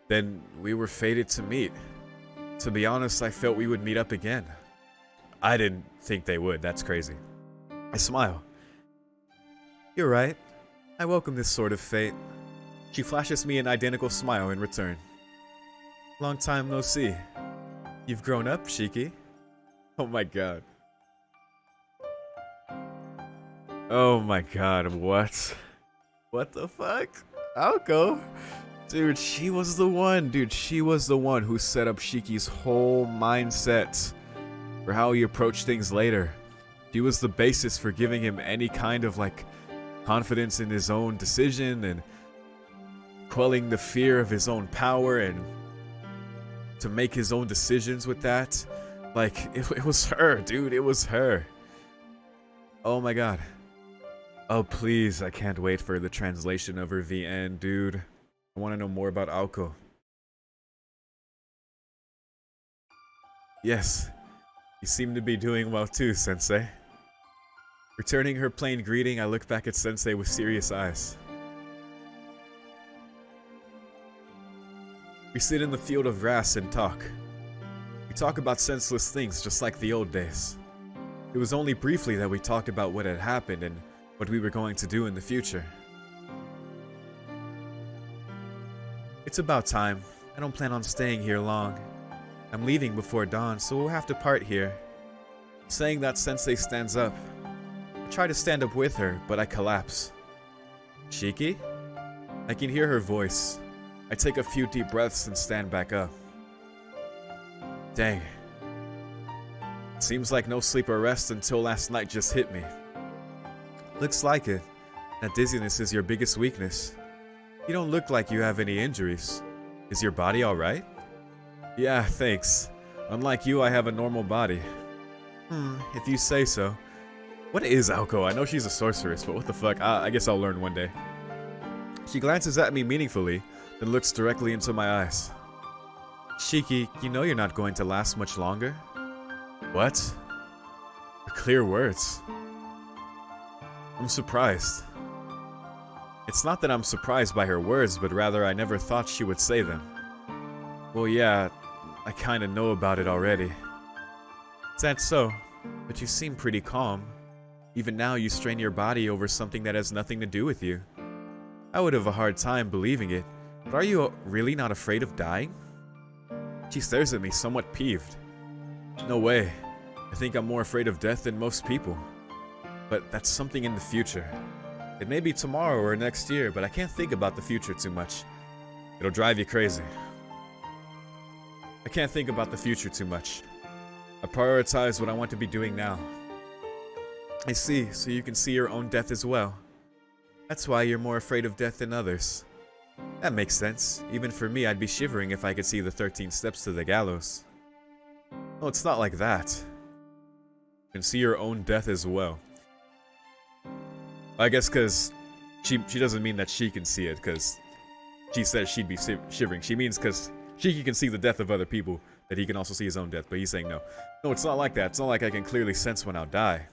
Then we were fated to meet. To be honest, I felt we would meet up again. I didn't think they would, that's crazy. I smile. You're right. I welcome this sort of fate. She flashes me an identical smile in return. Long time no see. You've grown up, Shiki. Oh my god. Oh my god, what? What the fuck? Aoko? Dude, she was the one. Dude, she was the one who set up Shiki's whole mindset for how he approached things later. She was the basis for giving him any kind of, like, confidence in his own decision and quelling the fear of his own power and to make his own decisions with that. Like, it was her, dude. It was her. Oh my god. Oh, please. I can't wait for the translation of her VN, dude. I want to know more about Aoko. Yes. You seem to be doing well too, Sensei. Returning her plain greeting, I look back at Sensei with serious eyes. We sit in the field of grass and talk. We talk about senseless things just like the old days. It was only briefly that we talked about what had happened and what we were going to do in the future. It's about time. I don't plan on staying here long. I'm leaving before dawn, so we'll have to part here. Saying that, Sensei stands up. I try to stand up with her, but I collapse. Shiki? I can hear her voice. I take a few deep breaths and stand back up. Dang. It seems like no sleep or rest until last night just hit me. Looks like it. That dizziness is your biggest weakness. You don't look like you have any injuries. Is your body alright? Yeah, thanks. Unlike you, I have a normal body. If you say so. What is Aoko? I know she's a sorceress, but what the fuck? I guess I'll learn one day. She glances at me meaningfully, then looks directly into my eyes. Shiki, you know you're not going to last much longer? What? The clear words. I'm surprised. It's not that I'm surprised by her words, but rather I never thought she would say them. Well, yeah, I kinda know about it already. That's so, but you seem pretty calm. Even now you strain your body over something that has nothing to do with you. I would have a hard time believing it, but are you really not afraid of dying? She stares at me, somewhat peeved. No way. I think I'm more afraid of death than most people. But that's something in the future. It may be tomorrow or next year, but I can't think about the future too much. It'll drive you crazy. I can't think about the future too much. I prioritize what I want to be doing now. I see, so you can see your own death as well. That's why you're more afraid of death than others. That makes sense. Even for me, I'd be shivering if I could see the 13 steps to the gallows. No, it's not like that. You can see your own death as well. I guess because she doesn't mean that she can see it, because she says she'd be shivering. She means because Shiki can see the death of other people, that he can also see his own death, but he's saying no. No, it's not like that. It's not like I can clearly sense when I'll die.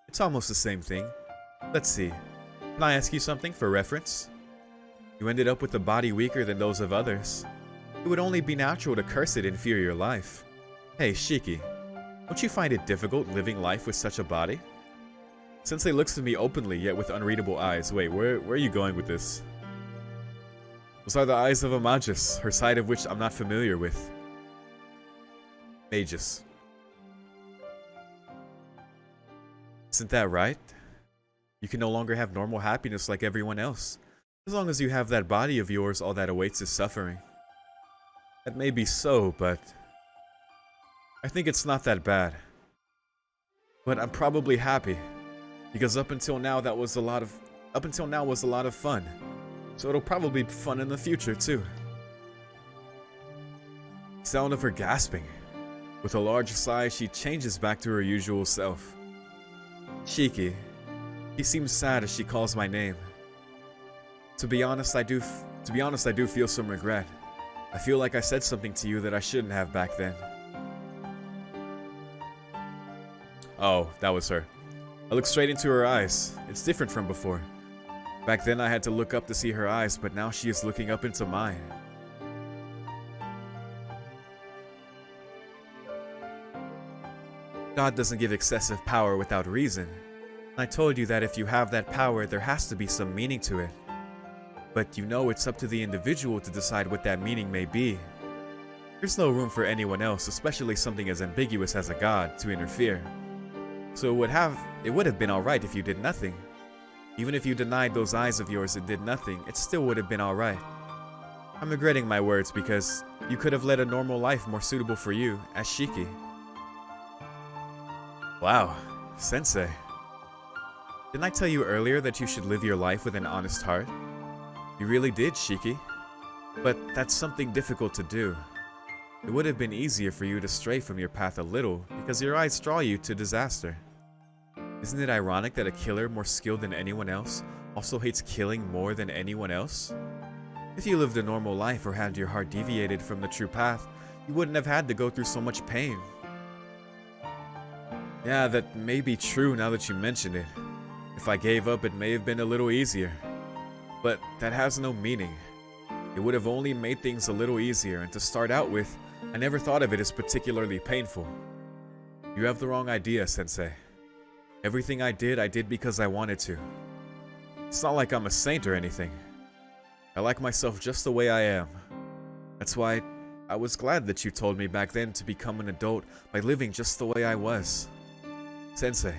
It's almost the same thing. Let's see. Can I ask you something for reference? You ended up with a body weaker than those of others. It would only be natural to curse it and fear your life. Hey, Shiki, don't you find it difficult living life with such a body? Sensei looks at me openly, yet with unreadable eyes. Wait, where are you going with this? Those are the eyes of a magus, her side of which I'm not familiar with. Magus. Isn't that right? You can no longer have normal happiness like everyone else. As long as you have that body of yours, all that awaits is suffering. That may be so, but I think it's not that bad. But I'm probably happy, because up until now was a lot of fun. So it'll probably be fun in the future too. Sound of her gasping. With a large sigh, she changes back to her usual self. Shiki. She seems sad as she calls my name. To be honest, I do feel some regret. I feel like I said something to you that I shouldn't have back then. Oh, that was her. I looked straight into her eyes. It's different from before. Back then I had to look up to see her eyes, but now she is looking up into mine. God doesn't give excessive power without reason. I told you that if you have that power, there has to be some meaning to it. But you know it's up to the individual to decide what that meaning may be. There's no room for anyone else, especially something as ambiguous as a god, to interfere. So it would have been alright if you did nothing. Even if you denied those eyes of yours and did nothing, it still would have been alright. I'm regretting my words because you could have led a normal life more suitable for you, as Shiki. Wow, Sensei. Didn't I tell you earlier that you should live your life with an honest heart? You really did, Shiki. But that's something difficult to do. It would have been easier for you to stray from your path a little, because your eyes draw you to disaster. Isn't it ironic that a killer more skilled than anyone else also hates killing more than anyone else? If you lived a normal life or had your heart deviated from the true path, you wouldn't have had to go through so much pain. Yeah, that may be true now that you mention it. If I gave up, it may have been a little easier. But that has no meaning. It would have only made things a little easier, and to start out with, I never thought of it as particularly painful. You have the wrong idea, Sensei. Everything I did because I wanted to. It's not like I'm a saint or anything. I like myself just the way I am. That's why I was glad that you told me back then to become an adult by living just the way I was. Sensei,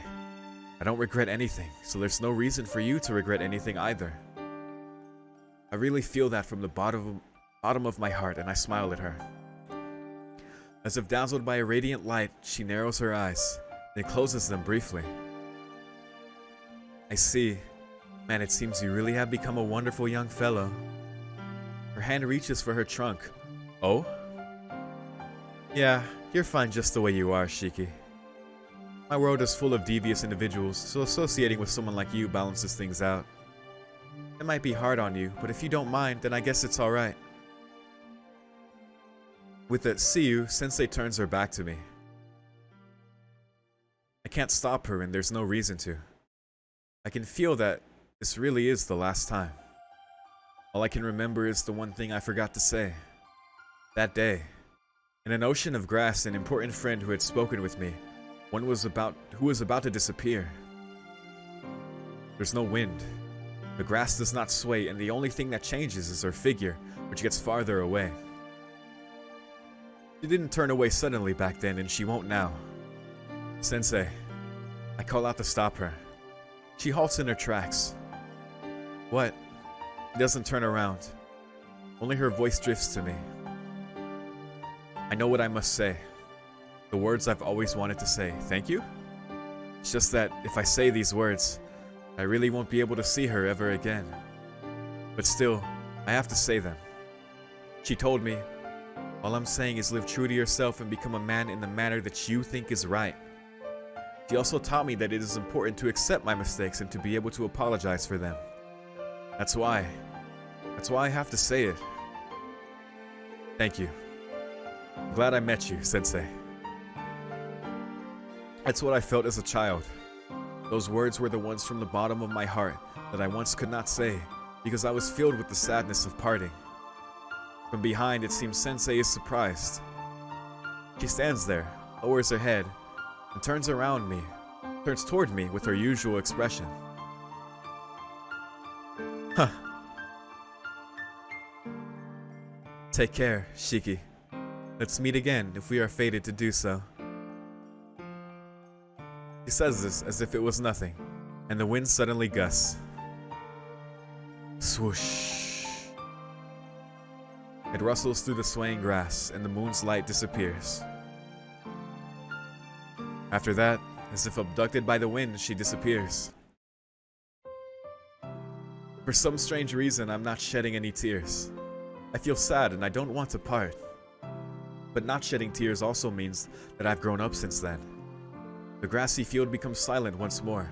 I don't regret anything, so there's no reason for you to regret anything either. I really feel that from the bottom of my heart, and I smile at her. As if dazzled by a radiant light, she narrows her eyes, then closes them briefly. I see. Man, it seems you really have become a wonderful young fellow. Her hand reaches for her trunk. Oh? Yeah, you're fine just the way you are, Shiki. My world is full of devious individuals, so associating with someone like you balances things out. It might be hard on you, but if you don't mind, then I guess it's alright. With a "see you," Sensei turns her back to me. I can't stop her, and there's no reason to. I can feel that this really is the last time. All I can remember is the one thing I forgot to say. That day, in an ocean of grass, an important friend who had spoken with me, who was about to disappear. There's no wind. The grass does not sway, and the only thing that changes is her figure, which gets farther away. She didn't turn away suddenly back then, and she won't now. Sensei, I call out to stop her. She halts in her tracks. What? She doesn't turn around. Only her voice drifts to me. I know what I must say. The words I've always wanted to say. Thank you? It's just that if I say these words, I really won't be able to see her ever again. But still, I have to say them. She told me, all I'm saying is live true to yourself and become a man in the manner that you think is right. She also taught me that it is important to accept my mistakes and to be able to apologize for them. That's why I have to say it. Thank you. I'm glad I met you, Sensei. That's what I felt as a child. Those words were the ones from the bottom of my heart that I once could not say because I was filled with the sadness of parting. From behind, it seems Sensei is surprised. She stands there, lowers her head, and turns toward me with her usual expression. Huh. Take care, Shiki. Let's meet again if we are fated to do so. He says this as if it was nothing, and the wind suddenly gusts. Swoosh. It rustles through the swaying grass, and the moon's light disappears. After that, as if abducted by the wind, she disappears. For some strange reason, I'm not shedding any tears. I feel sad and I don't want to part. But not shedding tears also means that I've grown up since then. The grassy field becomes silent once more.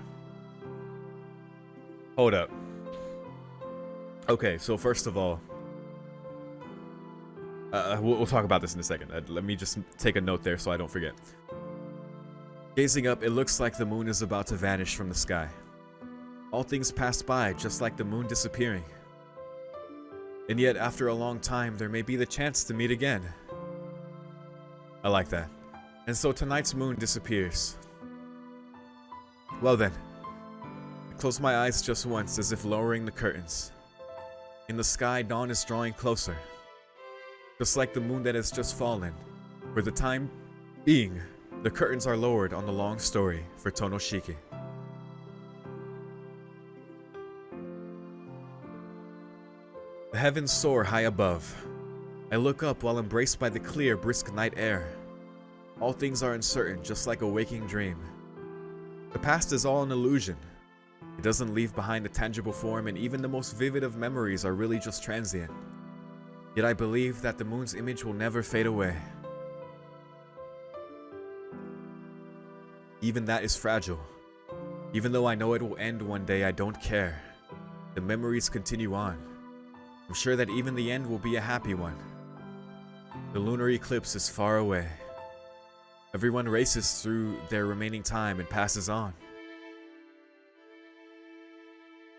Hold up. Okay, so first of all, we'll talk about this in a second. Let me just take a note there so I don't forget. Gazing up, it looks like the moon is about to vanish from the sky. All things pass by, just like the moon disappearing. And yet, after a long time, there may be the chance to meet again. I like that. And so tonight's moon disappears. Well then, I close my eyes just once as if lowering the curtains. In the sky, dawn is drawing closer. Just like the moon that has just fallen. For the time being, the curtains are lowered on the long story for Tonoshiki. The heavens soar high above. I look up while embraced by the clear, brisk night air. All things are uncertain, just like a waking dream. The past is all an illusion. It doesn't leave behind a tangible form, and even the most vivid of memories are really just transient. Yet I believe that the moon's image will never fade away. Even that is fragile. Even though I know it will end one day, I don't care. The memories continue on. I'm sure that even the end will be a happy one. The lunar eclipse is far away. Everyone races through their remaining time and passes on.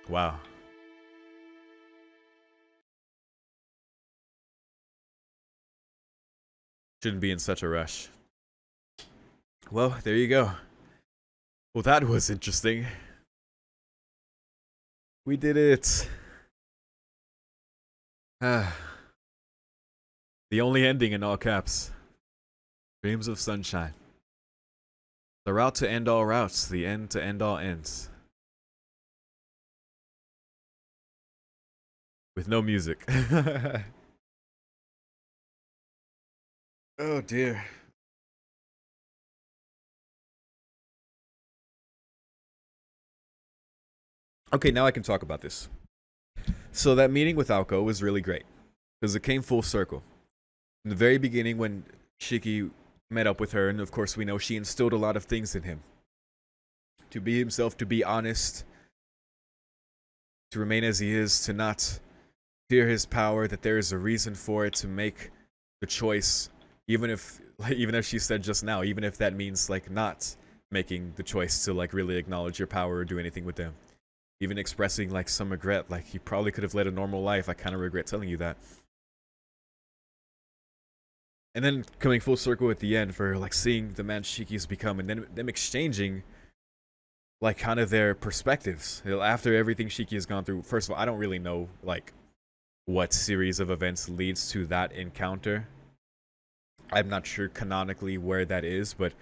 Wow. Shouldn't be in such a rush. Well, there you go. Well, that was interesting. We did it. The only ending in all caps. Dreams of sunshine. The route to end all routes, the end to end all ends. With no music. Oh dear. Okay, now I can talk about this. So that meeting with Aoko was really great, because it came full circle. In the very beginning, when Shiki met up with her, and of course we know she instilled a lot of things in him. To be himself, to be honest, to remain as he is, to not fear his power, that there is a reason for it, to make the choice, even if she said just now, even if that means like not making the choice to like really acknowledge your power or do anything with them. Even expressing like some regret, like you probably could have led a normal life. I kind of regret telling you that. And then coming full circle at the end for like seeing the man Shiki's become, and then them exchanging like kind of their perspectives after everything Shiki has gone through. First of all, I don't really know like what series of events leads to that encounter. I'm not sure canonically where that is, but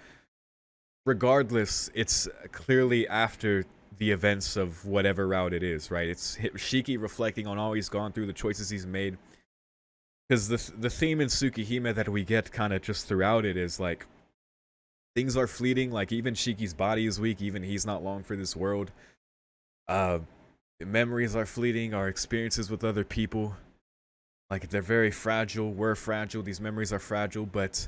regardless, it's clearly after the events of whatever route it is, right? It's Shiki reflecting on all he's gone through, the choices he's made. Because the theme in Tsukihime that we get kind of just throughout it is like, things are fleeting, like even Shiki's body is weak, even he's not long for this world. Memories are fleeting, our experiences with other people, like they're very fragile, we're fragile, these memories are fragile, but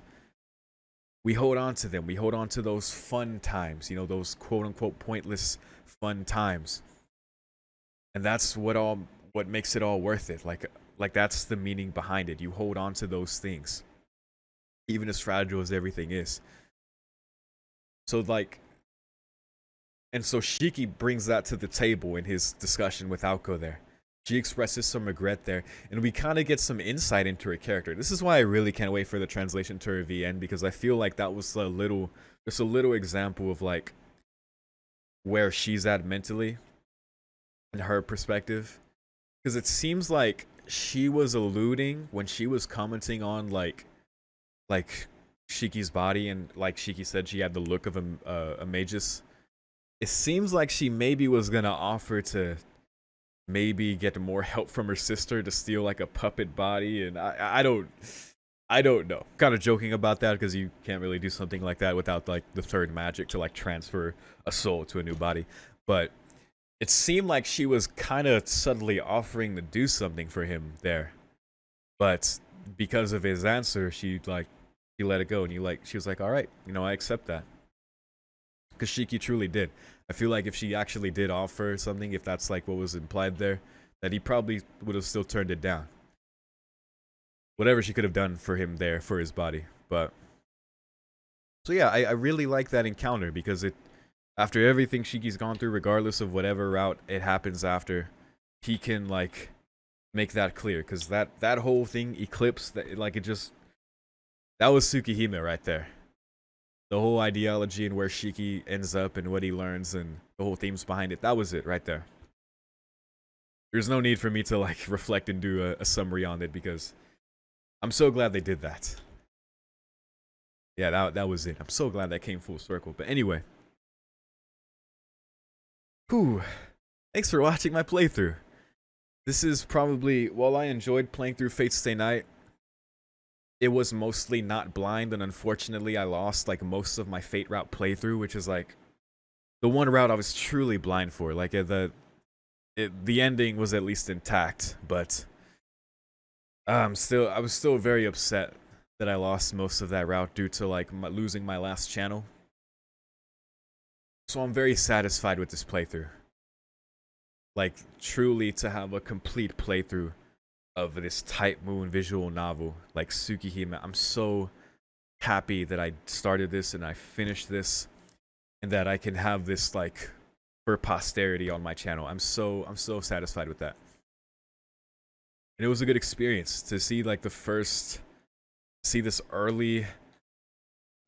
we hold on to them. We hold on to those fun times, you know, those quote-unquote pointless fun times. And that's what makes it all worth it. Like that's the meaning behind it. You hold on to those things, even as fragile as everything is. So like, and so Shiki brings that to the table in his discussion with Aoko there. She expresses some regret there, and we kind of get some insight into her character. This is why I really can't wait for the translation to her VN, because I feel like that was just a little example of like where she's at mentally and her perspective. Because it seems like she was alluding when she was commenting on like Shiki's body, and like Shiki said, she had the look of a magus. It seems like she maybe was gonna offer to maybe get more help from her sister to steal like a puppet body, and I don't know. Kind of joking about that because you can't really do something like that without like the third magic to like transfer a soul to a new body. But it seemed like she was kind of subtly offering to do something for him there, but because of his answer, she let it go, and she was like, all right, you know, I accept that. Because Shiki truly did. I feel like if she actually did offer something, if that's like what was implied there, that he probably would have still turned it down. Whatever she could have done for him there, for his body. But so yeah, I really like that encounter, because it, after everything Shiki's gone through, regardless of whatever route it happens after, he can like make that clear. Because that whole thing, Eclipse, that like that was Tsukihime right there. The whole ideology and where Shiki ends up and what he learns and the whole themes behind it, that was it right there. There's no need for me to like reflect and do a summary on it, because I'm so glad they did that. Yeah, that was it. I'm so glad that came full circle. But anyway. Whew. Thanks for watching my playthrough. This is probably, while I enjoyed playing through Fate Stay Night, it was mostly not blind, and unfortunately I lost like most of my Fate route playthrough, which is like the one route I was truly blind for. Like the ending was at least intact, but I was still very upset that I lost most of that route due to like losing my last channel. So I'm very satisfied with this playthrough. Like truly to have a complete playthrough of this Type Moon visual novel like Tsukihime. I'm so happy that I started this and I finished this, and that I can have this like for posterity on my channel. I'm so satisfied with that. And it was a good experience to see like the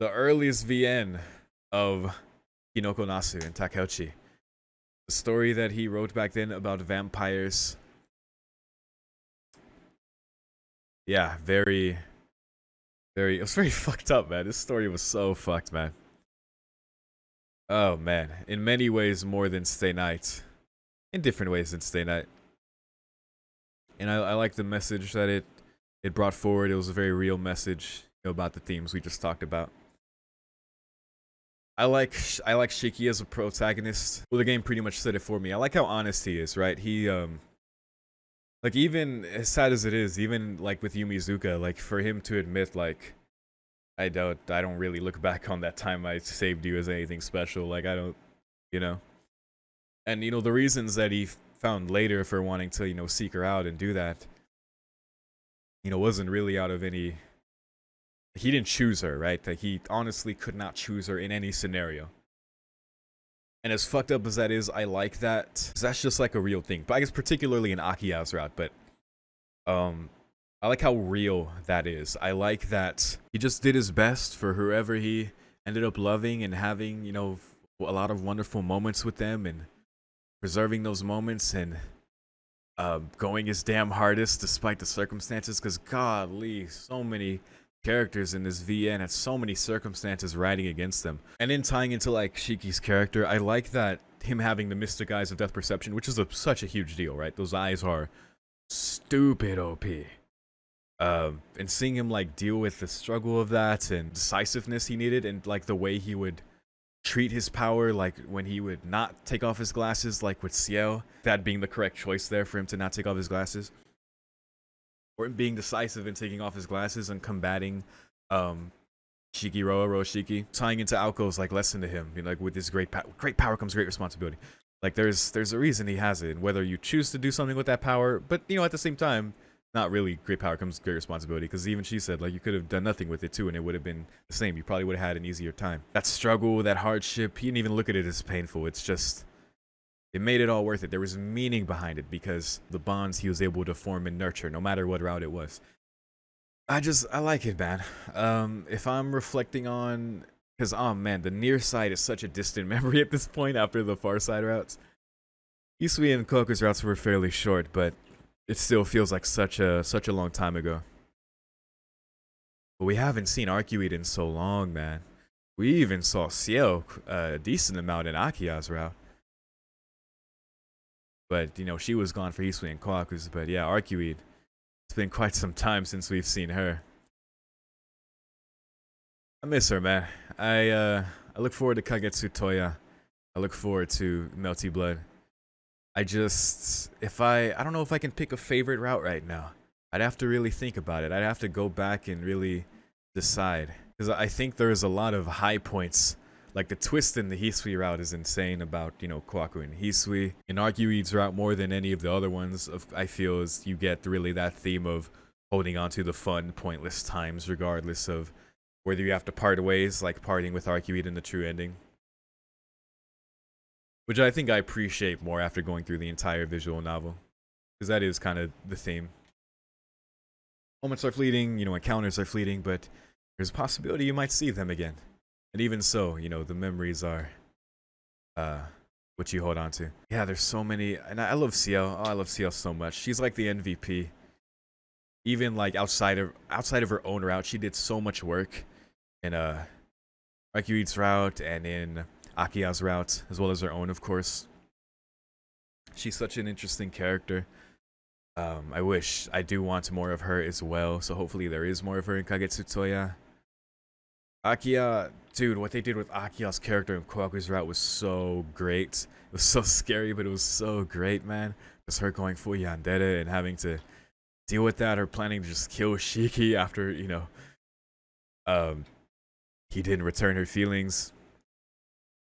earliest VN of Hinoko Nasu and Takeuchi. The story that he wrote back then about vampires. Yeah, it was very fucked up, man. This story was so fucked, man. Oh, man. In many ways more than Stay Night. In different ways than Stay Night. And I like the message that it brought forward. It was a very real message, you know, about the themes we just talked about. I like Shiki as a protagonist. Well, the game pretty much said it for me. I like how honest he is, right? He, like, even as sad as it is, even like with Yumizuka, like for him to admit, like, I don't really look back on that time I saved you as anything special. Like, I don't, you know. And, you know, the reasons that he found later for wanting to, you know, seek her out and do that, you know, wasn't really out of any. He didn't choose her, right? Like, he honestly could not choose her in any scenario. And as fucked up as that is, I like that. 'Cause that's just like a real thing. But I guess particularly in Akiya's route. But I like how real that is. I like that he just did his best for whoever he ended up loving and having, you know, a lot of wonderful moments with them and preserving those moments and going his damn hardest despite the circumstances. Because golly, so many characters in this VN had so many circumstances riding against them. And then tying into like Shiki's character, I like that him having the mystic eyes of death perception, which is such a huge deal, right? Those eyes are stupid OP. And seeing him like deal with the struggle of that and decisiveness he needed, and like the way he would treat his power, like when he would not take off his glasses, like with Ciel, that being the correct choice there for him to not take off his glasses, or him being decisive in taking off his glasses and combating Shiki, tying into Aoko's like lesson to him, you know, like with this great power comes great responsibility. Like there's a reason he has it, and whether you choose to do something with that power, but you know, at the same time, not really great power comes great responsibility, because even she said like you could have done nothing with it too and it would have been the same. You probably would have had an easier time. That struggle, that hardship, he didn't even look at it as painful. It's just, it made it all worth it. There was meaning behind it because the bonds he was able to form and nurture, no matter what route it was. I like it, man. If I'm reflecting on, because oh man, the near side is such a distant memory at this point after the far side routes. Hisui and Kohaku's routes were fairly short, but it still feels like such a long time ago. But we haven't seen Arcueid in so long, man. We even saw Ciel a decent amount in Akiya's route. But, you know, she was gone for Hisui and Kohaku's. But yeah, Arcueid, it's been quite some time since we've seen her. I miss her, man. I look forward to Kagetsu Toya. I look forward to Melty Blood. I don't know if I can pick a favorite route right now. I'd have to really think about it. I'd have to go back and really decide. Because I think there's a lot of high points. Like the twist in the Hisui route is insane about, you know, Kohaku and Hisui. In Arcueid's route, more than any of the other ones, I feel is you get really that theme of holding on to the fun, pointless times, regardless of whether you have to part ways, like parting with Arcueid in the true ending. Which I think I appreciate more after going through the entire visual novel. Because that is kind of the theme. Moments are fleeting, you know, encounters are fleeting, but there's a possibility you might see them again. And even so, you know, the memories are what you hold on to. Yeah, there's so many, and I love Ciel. Oh, I love Ciel so much. She's like the MVP. Even like outside of her own route, she did so much work in Arcueid's route and in Akiya's route, as well as her own, of course. She's such an interesting character. I do want more of her as well, so hopefully there is more of her in Kagetsu Toya. Akiya, dude, what they did with Akiya's character in Kohaku's route was so great. It was so scary, but it was so great, man. Just her going full yandere and having to deal with that, or planning to just kill Shiki after, you know, he didn't return her feelings.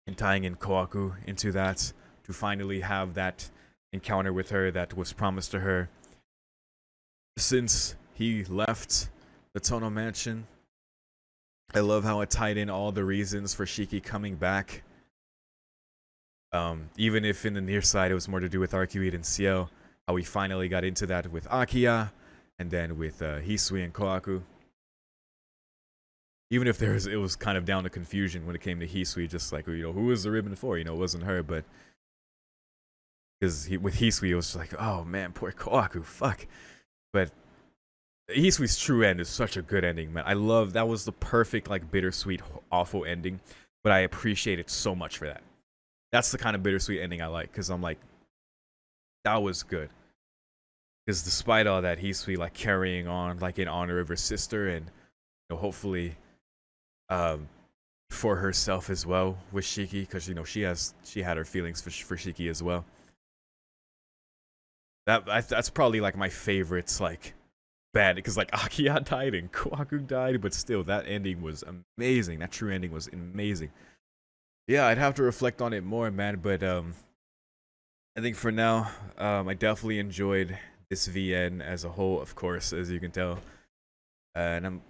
And tying in Kohaku into that to finally have that encounter with her that was promised to her since he left the Tono Mansion. I love how it tied in all the reasons for Shiki coming back. Even if in the near side it was more to do with Arcueid and Ciel, how we finally got into that with Akiya and then with Hisui and Kohaku. Even if it was kind of down to confusion when it came to Hisui, just like, you know, who was the ribbon for? You know, it wasn't her, but because with Hisui, it was just like, oh man, poor Kohaku, fuck. But Hisui's true end is such a good ending, man. I love that was the perfect, like, bittersweet, awful ending, but I appreciate it so much for that. That's the kind of bittersweet ending I like, because I'm like, that was good. Because despite all that, Hisui, like, carrying on, like, in honor of her sister, and, you know, hopefully for herself as well with Shiki, because, you know, she had her feelings for Shiki as well. That's probably like my favorites, like, bad, because like Akiya died and Kohaku died, but still that ending was amazing. That true ending was amazing. Yeah, I'd have to reflect on it more, man, but I think for now, I definitely enjoyed this VN as a whole, of course, as you can tell, and I'm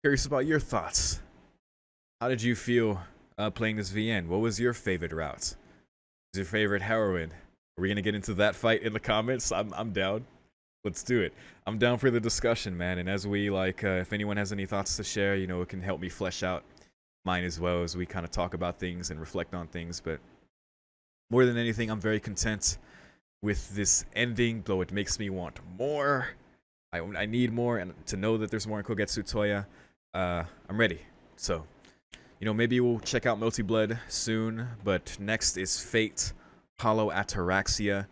curious about your thoughts. How did you feel playing this VN? What was your favorite route? Who's your favorite heroine? Are we gonna get into that fight in the comments? I'm down. Let's do it. I'm down for the discussion, man. And as we if anyone has any thoughts to share, you know, it can help me flesh out mine as well, as we kind of talk about things and reflect on things. But more than anything, I'm very content with this ending, though it makes me want more. I need more, and to know that there's more in Kogetsu Toya, I'm ready. So, maybe we'll check out Multi Blood soon, but next is Fate Hollow Ataraxia.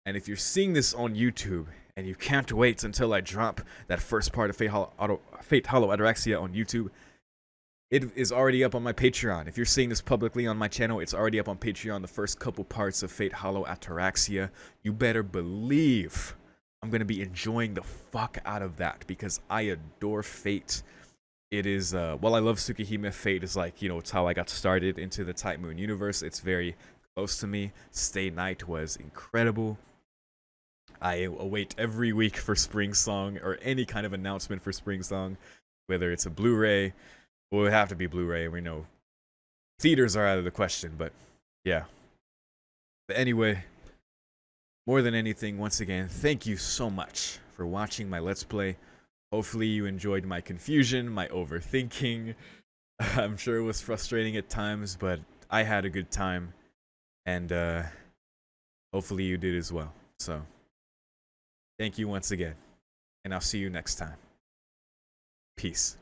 And if you're seeing this on YouTube and you can't wait until I drop that first part of Fate Hollow Ataraxia on YouTube, it is already up on my Patreon. If you're seeing this publicly on my channel, it's already up on Patreon, the first couple parts of Fate Hollow Ataraxia. You better believe I'm going to be enjoying the fuck out of that, because I adore Fate. It is, while I love Tsukihime, Fate is like, it's how I got started into the Type Moon universe. It's very close to me. Stay Night was incredible. I await every week for Spring Song, or any kind of announcement for Spring Song, whether it's a Blu-ray. Well, it would have to be Blu-ray. We know theaters are out of the question, but yeah. But anyway, more than anything, once again, thank you so much for watching my Let's Play. Hopefully you enjoyed my confusion, my overthinking. I'm sure it was frustrating at times, but I had a good time. And hopefully you did as well. So, thank you once again. And I'll see you next time. Peace.